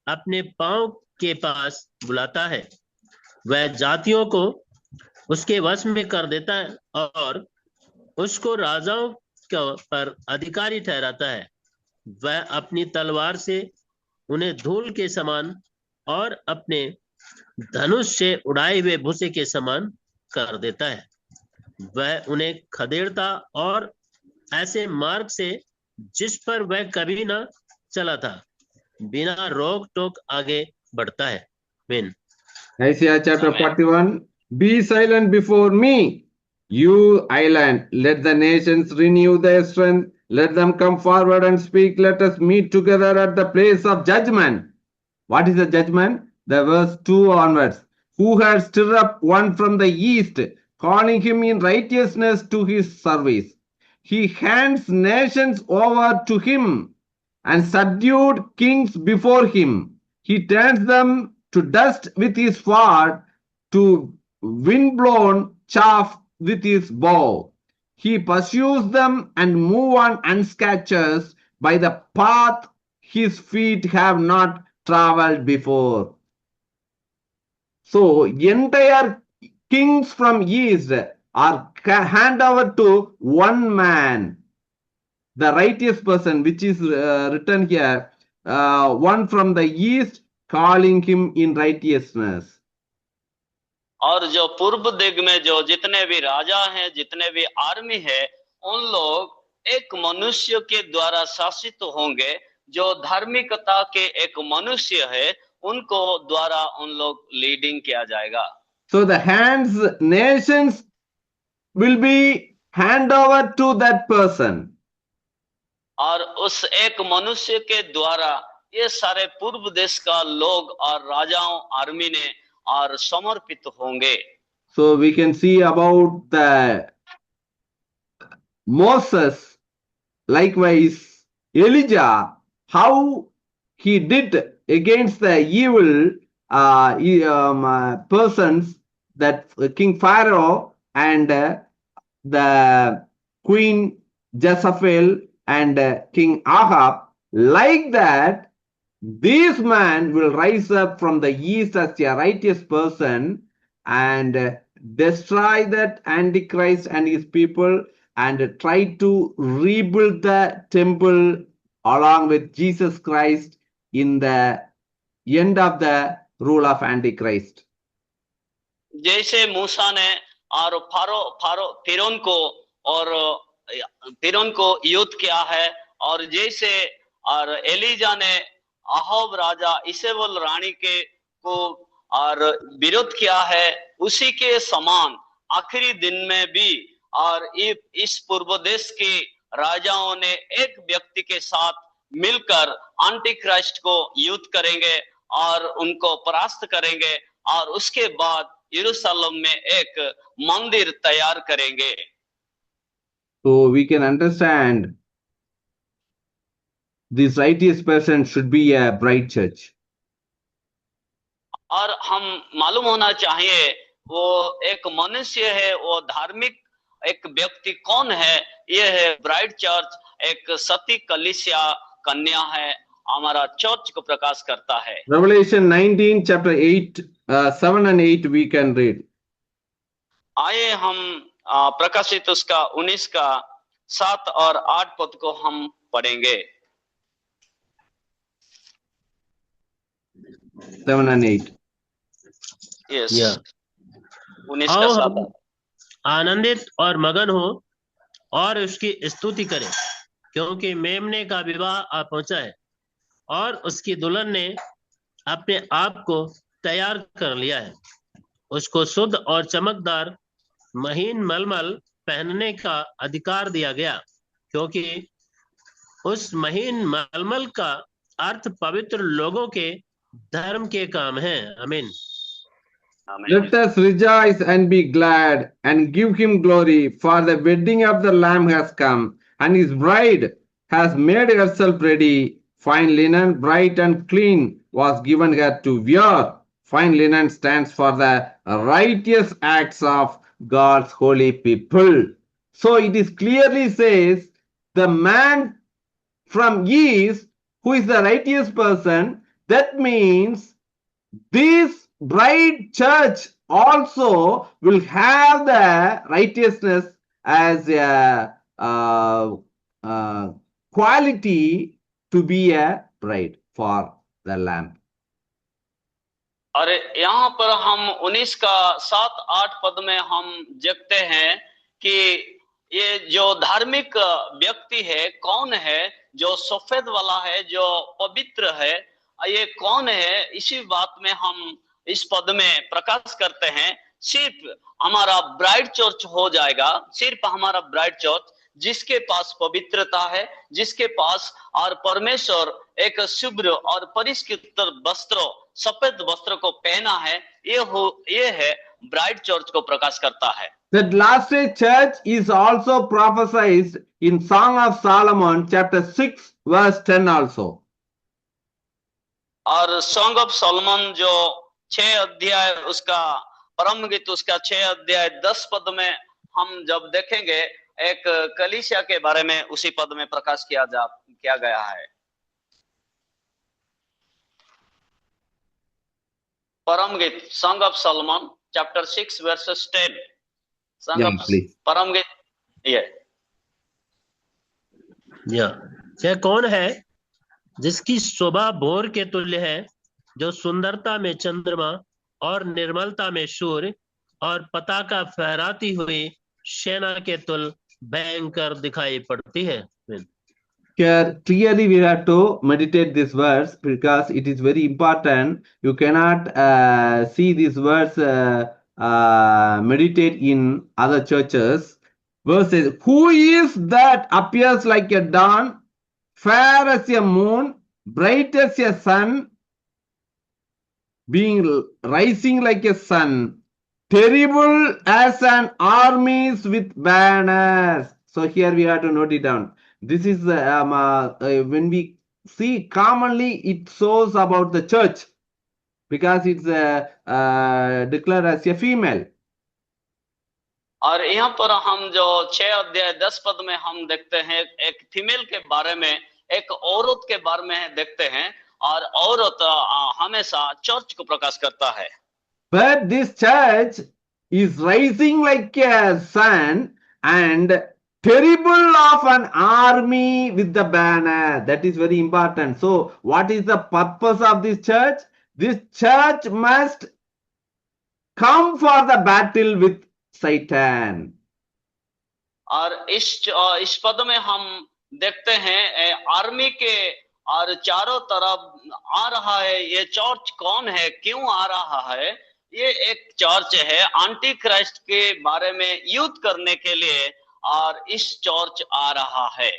अपने पांव के पास बुलाता है। वह जातियों को उसके वश में कर देता है और उसको राजाओं पर अधिकारी ठहराता है। वह अपनी तलवार से उन्हें धूल के समान और अपने धनुष से उड़ाए हुए भूसे के समान कर देता है। वह उन्हें खदेड़ता और ऐसे मार्ग से जिस पर वह कभी ना चला था, बिना रोक टोक आगे बढ़ता है। आमीन। Isaiah chapter 41. Be silent before me, you island. Let the nations renew their strength. Let them come forward and speak. Let us meet together at the place of judgment. What is the judgment? The verse 2 onwards. Who has stirred up one from the east, calling him in righteousness to his service. He hands nations over to him and subdued kings before him. He turns them to dust with his sword, to wind-blown chaff with his bow. He pursues them and move on unscathed by the path his feet have not traveled before. So, entire kings from east are hand over to one man, the righteous person, which is written here, one from the east, calling him in righteousness. और जो पूर्व दिग में जो जितने भी राजा हैं, जितने भी आर्मी है, उन लोग एक मनुष्य के द्वारा शासित होंगे, जो धार्मिकता के एक मनुष्य है, उनको द्वारा उन लोग लीडिंग किया जाएगा। So the nations will be hand over to that person. और उस एक मनुष्य के द्वारा ये सारे पूर्व देश का लोग और राजाओं आर्मी ने और समर्पित होंगे। So we can see about the Moses, likewise Elijah, how he did against the evil persons, that King Pharaoh and the Queen Jezebel and King Ahab, like that, this man will rise up from the east as a righteous person and destroy that Antichrist and his people and try to rebuild the temple along with Jesus Christ in the end of the rule of Antichrist. जैसे मूसा ने और फिरौन को युद्ध किया है, और जैसे और एलिजा ने अहाब राजा इसेबेल रानी को और विरोध किया है, उसी के समान आखिरी दिन में भी और इस पूर्व देश के राजाओं ने एक व्यक्ति के साथ मिलकर एंटी क्राइस्ट को युद्ध करेंगे और उनको परास्त करेंगे, और उसके बाद यरूशलेम में एक मंदिर तैयार करेंगे. So we can understand this righteous person should be a bright church. और हम मालूम होना चाहिए वो एक मनुष्य है, वो धार्मिक एक व्यक्ति कौन है. ये है ब्राइट चर्च, एक सती कलीसिया कन्या है, हमारा चर्च को प्रकाश करता है. Revelation 19 chapter 8 7 and 8 we can read. आइए हम प्रकाशित उसका 19 का 7 और 8 पद को हम पढ़ेंगे. 7 and 8. यस, या 19 का आओ 7. हम आनंदित और मगन हो और उसकी स्तुति करें, क्योंकि मेमने का विवाह आ पहुंचा है और उसकी दुल्हन ने अपने आप को तैयार कर लिया है. उसको शुद्ध और चमकदार महीन मलमल पहनने का अधिकार दिया गया, क्योंकि उस महीन मलमल का अर्थ पवित्र लोगों के धर्म के काम है. आमीन. Let us rejoice and be glad and give him glory, for the wedding of the Lamb has come, and his bride has made herself ready. Fine linen, bright and clean, was given her to wear. Fine linen stands for the righteous acts of God's holy people. So it is clearly says the man from east who is the righteous person. That means this bride church also will have the righteousness as a quality to be a bride for the Lamb. और यहाँ पर हम 19 का 7-8 पद में हम देखते हैं कि ये जो धार्मिक व्यक्ति है कौन है, जो सफेद वाला है, जो पवित्र है, ये कौन है. इसी बात में हम इस पद में प्रकाश करते हैं. सिर्फ हमारा ब्राइड चर्च हो जाएगा, सिर्फ हमारा ब्राइड चर्च जिसके पास पवित्रता है, जिसके पास और परमेश्वर एक शुभ्र और परिष्कृत वस्त्र, सफेद वस्त्र को पहना है, ये है ब्राइड चर्च को प्रकाश करता है. The last day church is also prophesied in Song of Solomon chapter 6 verse 10 also. और सॉन्ग ऑफ सोलोमन जो 6 अध्याय उसका परम गीत उसका 6 अध्याय 10 पद में हम जब देखेंगे, एक कलीसिया के बारे में उसी पद में प्रकाश किया गया है. परम गीत song of Solomon chapter 6 versus 10. परम गीत ये यह कौन है जिसकी शोभा भोर के तुल्य है, जो सुंदरता में चंद्रमा और निर्मलता में सूर्य और पताका फहराती हुई सेना के तुल्य भयंकर दिखाई पड़ती है. Here, clearly we have to meditate this verse because it is very important. You cannot see this verse meditate in other churches. Verse says, who is that appears like a dawn, fair as a moon, bright as a sun, being rising like a sun, terrible as an armies with banners. So here we have to note it down. This is when we see commonly it shows about the church because it's declared as a female. और यहाँ पर हम जो 6 अध्याय 10 पद में हम देखते हैं एक फीमेल के बारे में, एक औरत के बारे में देखते हैं, और औरत हमेशा चर्च को प्रकाश करता है। But this church is rising like a sun and terrible of an army with the banner. That is very important. So, what is the purpose of this church? This church must come for the battle with Satan. और इस पद में हम देखते हैं army के, और चारों तरफ आ रहा है। ये चर्च कौन है, क्यों आ रहा है? ये एक चर्च है एंटी क्राइस्ट के बारे में युद्ध करने के लिए, और इस चर्च आ रहा है।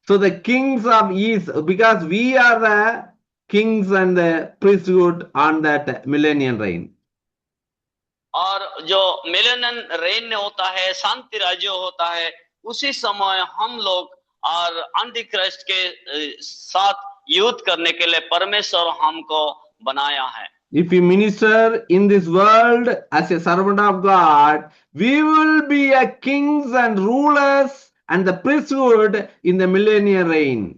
So the kings of East, because we are the kings and the priesthood on that millennial reign. और जो मिलेनियन रेन होता है, शांति राज्य होता है, उसी समय हम लोग और एंटी क्राइस्ट के साथ युद्ध करने के लिए परमेश्वर हमको बनाया है। If we minister in this world as a servant of God, we will be a kings and rulers and the priesthood in the millennial reign.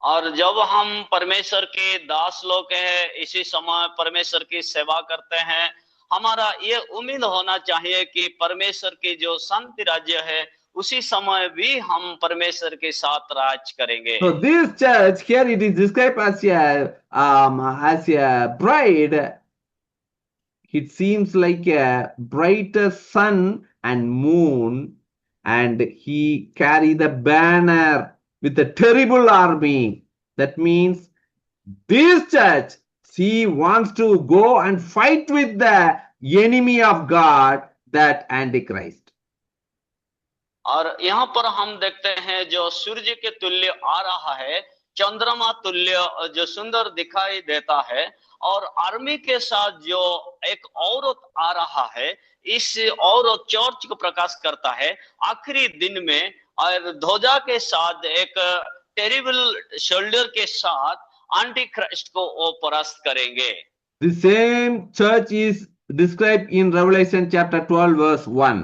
और जब हम परमेश्वर के दास लोग हैं, इसी समय परमेश्वर की सेवा करते हैं, हमारा ये उम्मीद होना चाहिए कि परमेश्वर की जो शांति राज्य है, उसी समय भी हम परमेश्वर के साथ राज करेंगे। So this church here, it is described as a bride. It seems like a brighter sun and moon, and he carry the banner with a terrible army. That means this church, she wants to go and fight with the enemy of God, that Antichrist. और यहाँ पर हम देखते हैं जो सूर्य के तुल्य आ रहा है, चंद्रमा तुल्य जो सुंदर दिखाई देता है, और आर्मी के साथ जो एक औरत आ रहा है, इस औरत चर्च को प्रकाश करता है आखिरी दिन में, और ध्वजा के साथ एक टेरिबल शोल्डर के साथ एंटी क्राइस्ट को वो परास्त करेंगे। The same church is described in Revelation chapter 12 verse 1.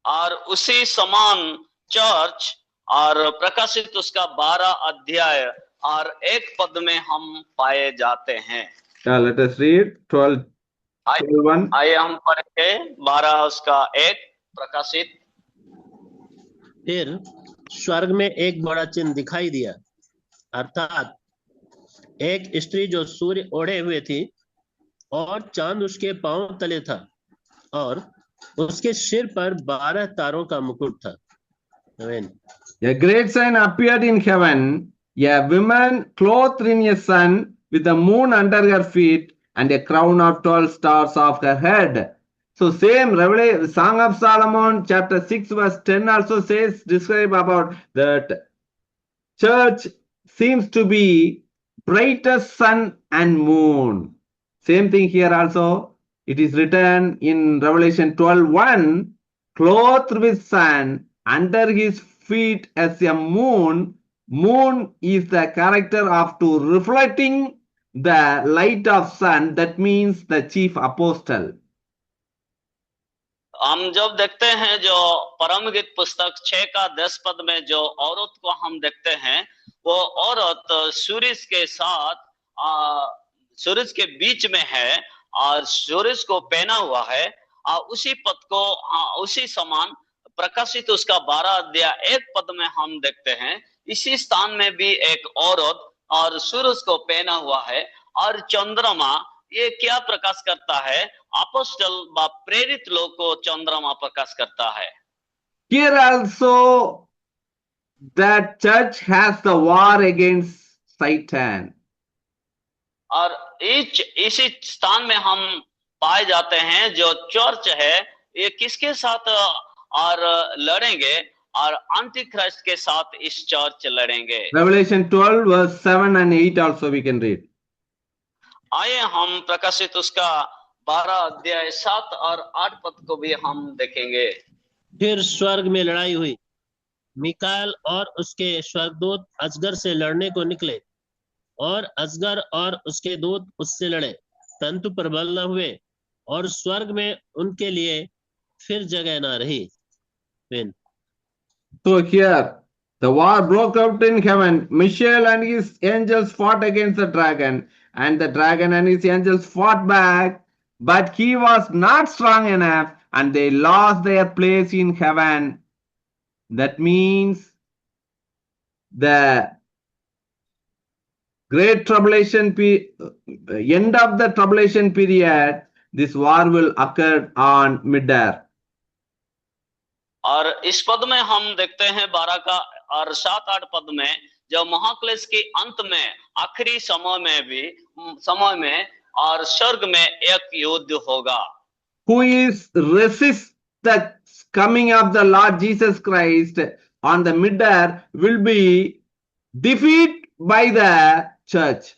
और उसी समान चर्च और प्रकाशित उसका 12 अध्याय और 1 पद में हम पाए जाते हैं। Let us read 12:1. आइए हम पढ़े 12 उसका 1 प्रकाशित। फिर स्वर्ग में एक बड़ा चिन्ह दिखाई दिया, अर्थात एक स्त्री जो सूर्य ओढ़े हुए थी और चांद उसके पांव तले था, और उसके सिर पर 12 तारों का मुकुट था। आमीन। A great sign appeared in heaven, a woman clothed in a sun with the moon under her feet and a crown of 12 stars of her head. So same Revelation, Song of Solomon chapter 6 verse 10 also says, describe about that church seems to be brightest sun and moon. Same thing here also. It is written in Revelation 12:1, clothed with sun, under his feet as a moon. Moon is the character of to reflecting the light of sun. That means the chief apostle. हम जब देखते हैं जो परम गीत पुस्तक 6 का 10 पद में जो औरत को हम देखते हैं, वो औरत सूर्य के साथ सूर्य के बीच में है और सूर्य को पहना हुआ है। उसी पद को उसी समान प्रकाशित उसका 12 अध्याय 1 पद में हम देखते हैं, इसी स्थान में भी एक औरत और सूर्य को पहना हुआ है, और चंद्रमा ये क्या प्रकाश करता है? अपोस्टल व प्रेरित लोग को चंद्रमा प्रकाश करता है। Here also that church has the war against Satan. और इसी स्थान में हम पाए जाते हैं जो चर्च है, ये किसके साथ और लड़ेंगे? और एंटी क्राइस्ट के साथ इस चर्च लड़ेंगे। Revelation 12 verse 7 and 8 also we can read. आइए हम प्रकाशित उसका 12 अध्याय 7 और 8 पद को भी हम देखेंगे। फिर स्वर्ग में लड़ाई हुई, मिकाएल और उसके स्वर्गदूत अजगर से लड़ने को निकले, और अजगर और उसके दूत उससे लड़े, परंतु प्रबल न हुए, और स्वर्ग में उनके लिए फिर जगह ना रही। आमीन। So here, the war broke out in heaven. Michael and his angels fought against the dragon, and the dragon and his angels fought back, but he was not strong enough, and they lost their place in heaven. That means the great tribulation, end of the tribulation period, this war will occur on mid-air. और इस पद में हम देखते हैं 12 का और 7-8 पद में, जब महाक्लेश के अंत में आखिरी समय में और स्वर्ग में एक युद्ध होगा। Who is resist the coming of the Lord Jesus Christ on the mid-air will be defeated by the church.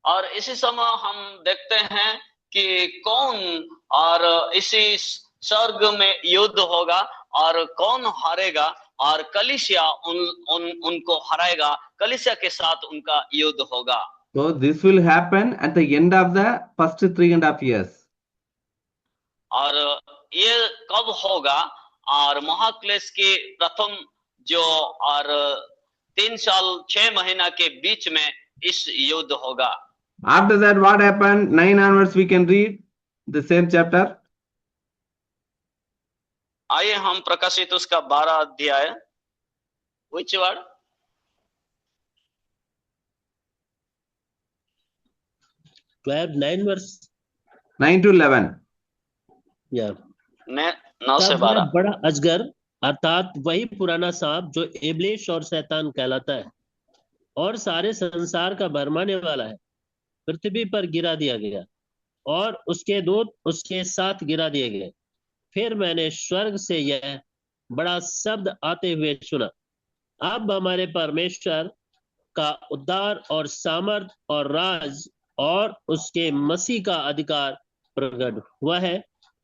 और इसी समय हम देखते हैं कि कौन और इसी स्वर्ग में युद्ध होगा और कौन हारेगा, और कलीसिया उनको हराएगा, कलीसिया के साथ उनका युद्ध होगा। So this will happen at the end of the first 3.5 years. और ये कब होगा? और महाक्लेश के प्रथम जो और 3 साल 6 महीना के बीच में इस युद्ध होगा। After that, what happened? 9 onwards we can read the same chapter. आइए हम प्रकाशित उसका 12 अध्याय, which word? 9 verse 9 to 11. या 9 से तब वह 12। बड़ा अजगर अर्थात वही पुराना सांप जो इब्लीस और शैतान कहलाता है और सारे संसार का भरमाने वाला है, पृथ्वी पर गिरा दिया गया और उसके दूत उसके साथ गिरा दिए गए। फिर मैंने स्वर्ग से यह बड़ा शब्द आते हुए सुना, अब हमारे परमेश्वर का उद्धार और सामर्थ और राज और उसके मसीह का अधिकार प्रकट हुआ है,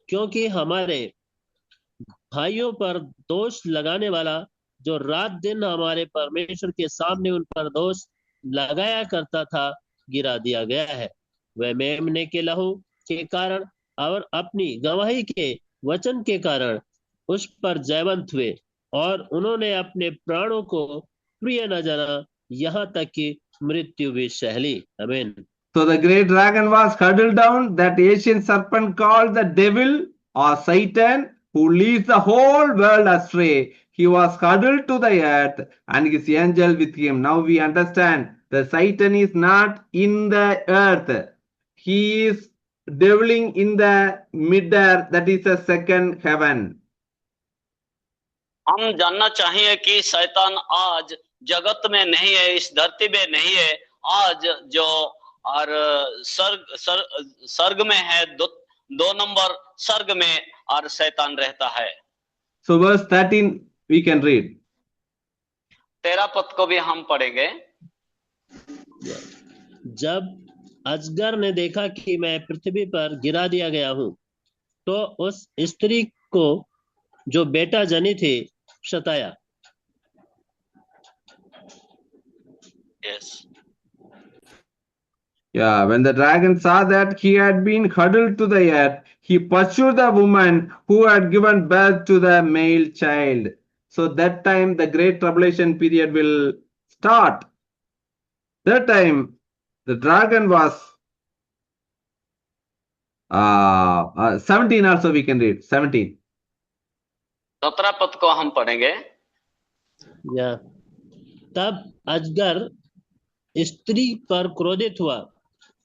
क्योंकि हमारे भाइयों पर दोष लगाने वाला जो रात दिन हमारे परमेश्वर के सामने उन पर दोष लगाया करता था, गिरा दिया गया है। वह मेमने के लहू के कारण और अपनी गवाही के वचन के कारण उस पर जयवंत हुए और उन्होंने अपने प्राणों को प्रिय न जाना, यहाँ तक कि मृत्यु भी सह ली। आमीन। So the great dragon was hurled down, that ancient serpent called the devil or Satan, who leads the whole world astray. He was hurled to the earth and his angel with him. Now we understand that Satan is not in the earth. He is deviling in the mid-air, that is the second heaven. हम जानना चाहिए कि शैतान आज जगत में नहीं है, इस धरती में नहीं है, आज जो और स्वर्ग में है, 2 नंबर स्वर्ग में और शैतान रहता है। So verse 13 we can read. 13 पद को भी हम पढ़ेंगे। जब अजगर ने देखा कि मैं पृथ्वी पर गिरा दिया गया हूं, तो उस स्त्री को जो बेटा जनी थी सताया। Yes. Yeah, when the dragon saw that he had been hurled to the earth, he pursued the woman who had given birth to the male child. So that time the great tribulation period will start. That time the dragon was 17 also we can read. 17. 17 पद को हम पढ़ेंगे। या तब अजगर स्त्री पर क्रोधित हुआ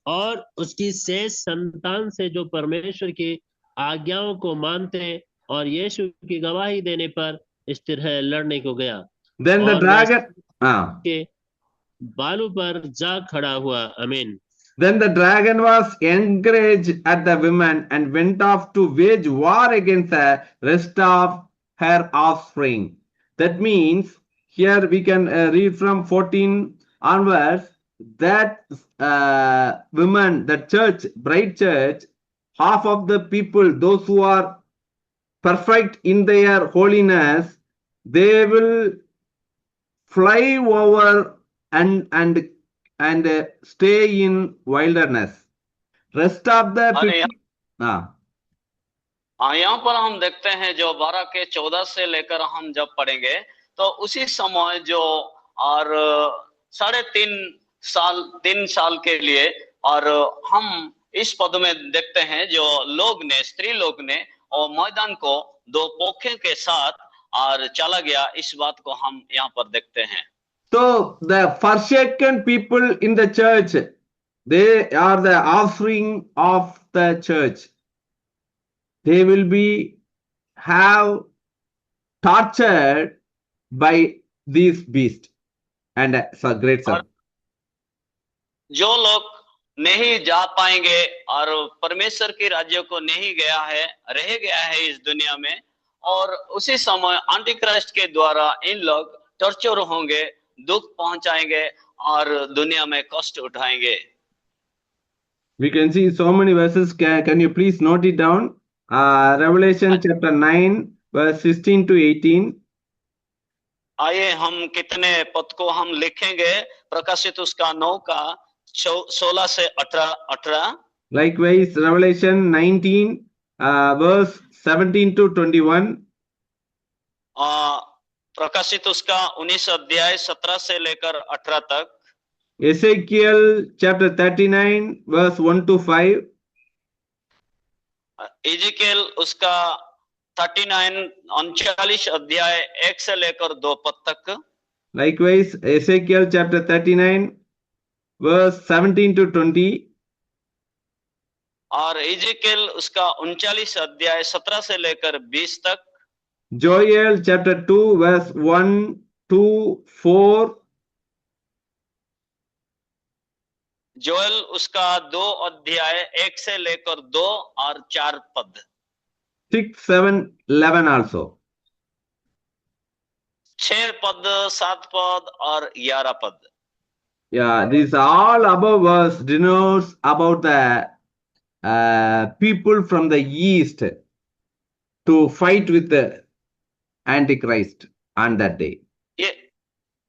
और उसकी शेष संतान से जो परमेश्वर की आज्ञाओं को मानते और यीशु की गवाही देने पर स्थिर है, लड़ने को गया। Then the dragon के बालू पर जा खड़ा हुआ। आमीन। Then the dragon was enraged at the woman and went off to wage war against the rest of her offspring. That means here we can read from 14 onwards that women, the church, bride church, half of the people, those who are perfect in their holiness, they will fly over and stay in wilderness. Rest of the people, यहाँ पर हम देखते हैं जो 12 के 14 से लेकर हम जब पढ़ेंगे तो उसी समय जो और 3.5 साल 3 साल के लिए और हम इस पद में देखते हैं जो लोग ने स्त्री लोग ने और मैदान को 2 पोखे के साथ और चला गया, इस बात को हम यहाँ पर देखते हैं। So the forsaken people in the church, they are the offspring of the church. They will be have tortured by these beasts and great और suffering. जो लोग नहीं जा पाएंगे और परमेश्वर के राज्य को नहीं गया है, रह गया है इस दुनिया में, और उसी समय एंटीक्राइस्ट के द्वारा इन लोग टॉर्चर होंगे, दुख पहुंचाएंगे और दुनिया में कष्ट उठाएंगे। We can see so many verses. Can you please note it down? Revelation chapter 9, verse 16 to 18. आइए हम कितने पद को हम लिखेंगे। प्रकाशित उसका 9 का 16 से 18। Likewise, Revelation 19, verse 17 to 21. प्रकाशित उसका 19 अध्याय 17 से लेकर 18 तक। Ezekiel chapter 39, verse 1 to 5. इज़ेकिएल उसका 39 अध्याय 1 से लेकर 2 पद तक। Likewise, Ezekiel chapter 39, verse 17 to 20. और इज़ेकिएल उसका 39 अध्याय 17 से लेकर 20 तक। Joel chapter 2, verse 1 to 4. Joel उसका 2 अध्याय 1 से लेकर 2 और 4 पद। 6, 7, 11 also. 6 पद, 7 पद और 11 पद। Yeah, these all above verse denotes about the people from the east to fight with the Antichrist on that day. ये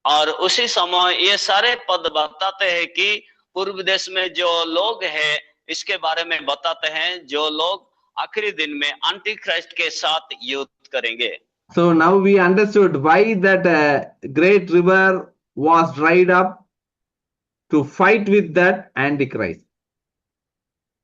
और उसी समय ये सारे पद बताते हैं कि पूर्व देश में जो लोग हैं, इसके बारे में बताते हैं जो लोग आखिरी दिन में एंटी क्राइस्ट के साथ युद्ध करेंगे। So now we understood why that great river was dried up to fight with that Antichrist.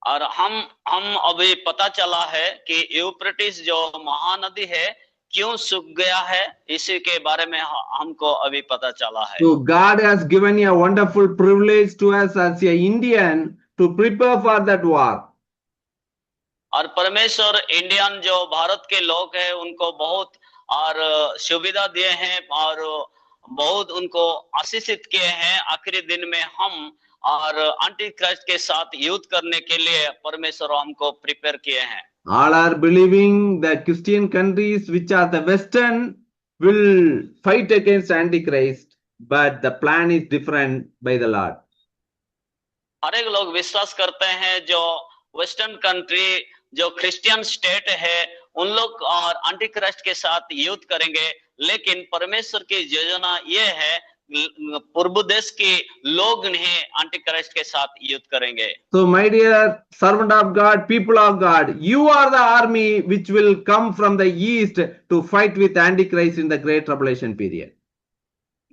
और हम अभी पता चला है कि यूफ्रेटिस जो महानदी है क्यों सूख गया है, इसी के बारे में हमको अभी पता चला है। So God has given a wonderful privilege to us as a Indian to prepare for that war. और परमेश्वर इंडियन जो भारत के लोग हैं उनको बहुत और सुविधा दिए हैं और बहुत उनको आशीषित किए हैं। आखिरी दिन में हम और एंटी क्राइस्ट के साथ युद्ध करने के लिए परमेश्वर हमको प्रिपेयर किए हैं। All are believing the Christian countries which are the Western will fight against Antichrist, but the plan is different by the Lord. हर एक लोग विश्वास करते हैं जो वेस्टर्न कंट्री जो क्रिश्चियन स्टेट है उन लोग और एंटी क्राइस्ट के साथ युद्ध करेंगे, लेकिन परमेश्वर की योजना ये है पूर्व देश के लोग नहीं एंटी क्राइस्ट के साथ युद्ध करेंगे। So my dear servant of God, people of God, you are the army which will come from the east to fight with Antichrist in the great tribulation period.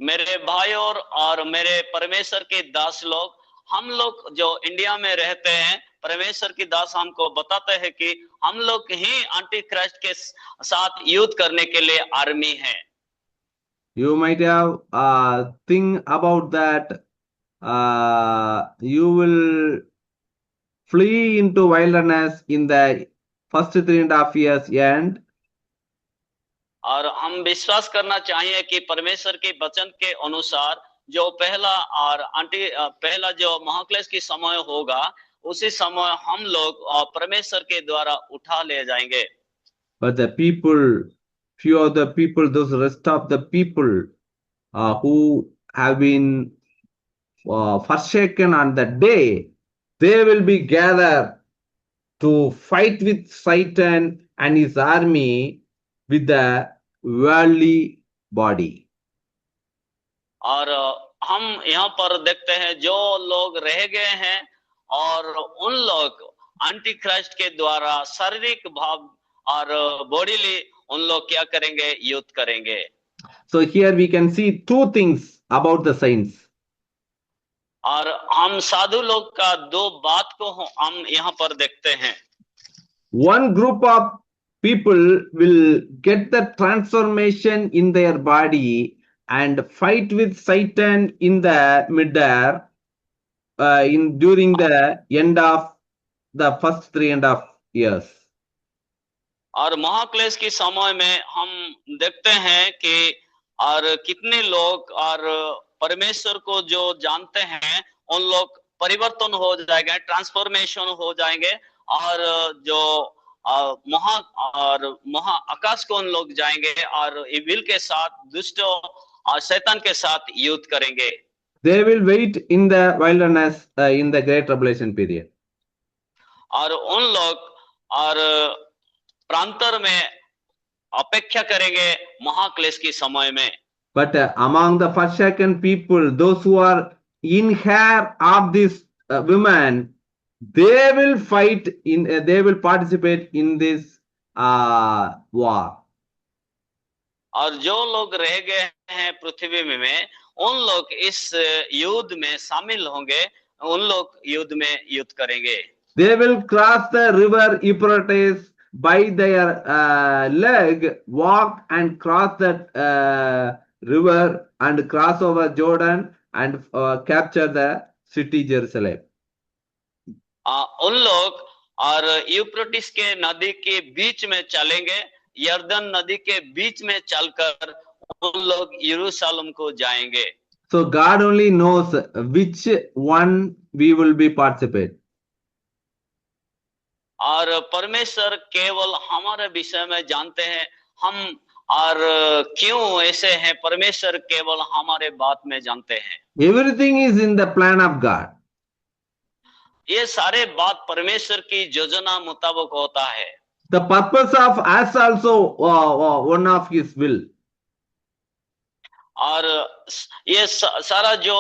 मेरे भाई और मेरे परमेश्वर के दास लोग, हम लोग जो इंडिया में रहते हैं, परमेश्वर की दास हमको बताते हैं कि हम लोग ही एंटी क्राइस्ट के साथ युद्ध करने के लिए आर्मी है। You might have think about that. You will flee into wilderness in the first 3.5 years end. और हम विश्वास करना चाहिए कि परमेश्वर के वचन के अनुसार जो पहला जो महाक्लेश की समय होगा, उसी समय हम लोग परमेश्वर के द्वारा उठा ले जाएंगे। But the people, few of the people, those rest of the people who have been forsaken on that day, they will be gathered to fight with Satan and his army with the worldly body. और हम यहाँ पर देखते हैं जो लोग रह गए हैं और उन लोग एंटी क्राइस्ट के द्वारा शारीरिक भाव और बॉडीली उन लोग क्या करेंगे, युद्ध करेंगे। So here we can see two things about the saints. और हम साधु लोग का दो बात को हम यहाँ पर देखते हैं। One group of people will get the transformation in their body and fight with Satan in the midair during the end of the first 3.5 years. और महाक्लेश के समय में हम देखते हैं कि और कितने लोग और परमेश्वर को जो जानते हैं उन लोग परिवर्तन हो जाएंगे, ट्रांसफॉर्मेशन हो जाएंगे, और जो महा आकाश को उन लोग जाएंगे और इविल के साथ, दुष्ट और शैतान के साथ युद्ध करेंगे। They will wait in the wilderness in the great tribulation period. और उन लोग और प्रांतर में अपेक्षा करेंगे महाक्लेश के समय में। But among the forsaken people, those who are in hair of this woman, they will fight in, they will participate in this war. और जो लोग रह गए हैं पृथ्वी में, उन लोग इस युद्ध में शामिल होंगे, उन लोग युद्ध में युद्ध करेंगे। They will cross the river Euphrates by their leg, walk and cross that river and cross over Jordan and capture the city Jerusalem. उन लोग और यूफ्रेटिस के नदी के बीच में चलेंगे, यर्दन नदी के बीच में चलकर उन लोग यरूशलेम को जाएंगे। So God only knows which one we will be participate. और परमेश्वर केवल हमारे विषय में जानते हैं हम, और क्यों ऐसे हैं, परमेश्वर केवल हमारे बात में जानते हैं। Everything is in the plan of God. ये सारे बात परमेश्वर की योजना मुताबिक होता है। The purpose of us also one of His will. और ये सारा जो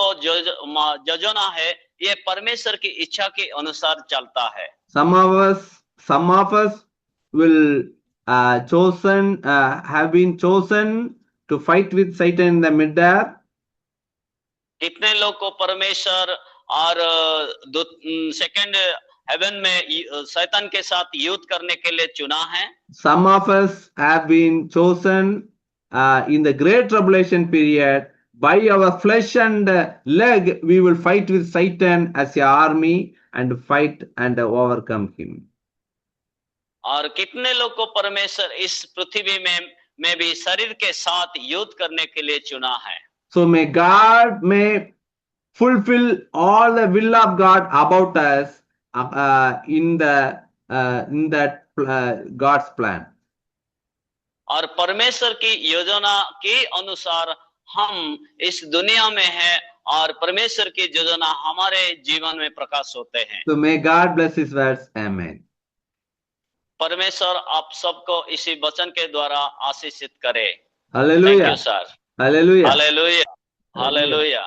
योजना है, ये परमेश्वर की इच्छा के अनुसार चलता है। Some of us will have been chosen to fight with Satan in the midair. कितने लोग को परमेश्वर और सेकंड हेवन में शैतान के साथ युद्ध करने के लिए चुना है। Some of us have been chosen in the great tribulation period. By our flesh and leg, we will fight with Satan as an army and fight and overcome him. और कितने लोग को परमेश्वर इस पृथ्वी में भी शरीर के साथ युद्ध करने के लिए चुना है। So may God may fulfill all the will of God about us in that God's plan. और परमेश्वर की योजना के अनुसार हम इस दुनिया में हैं और परमेश्वर की योजना हमारे जीवन में प्रकाश होते हैं। So may God bless His words. Amen. परमेश्वर आप सबको इसी वचन के द्वारा आशीषित करे। Hallelujah. Thank you, sir. Hallelujah. Hallelujah. Hallelujah.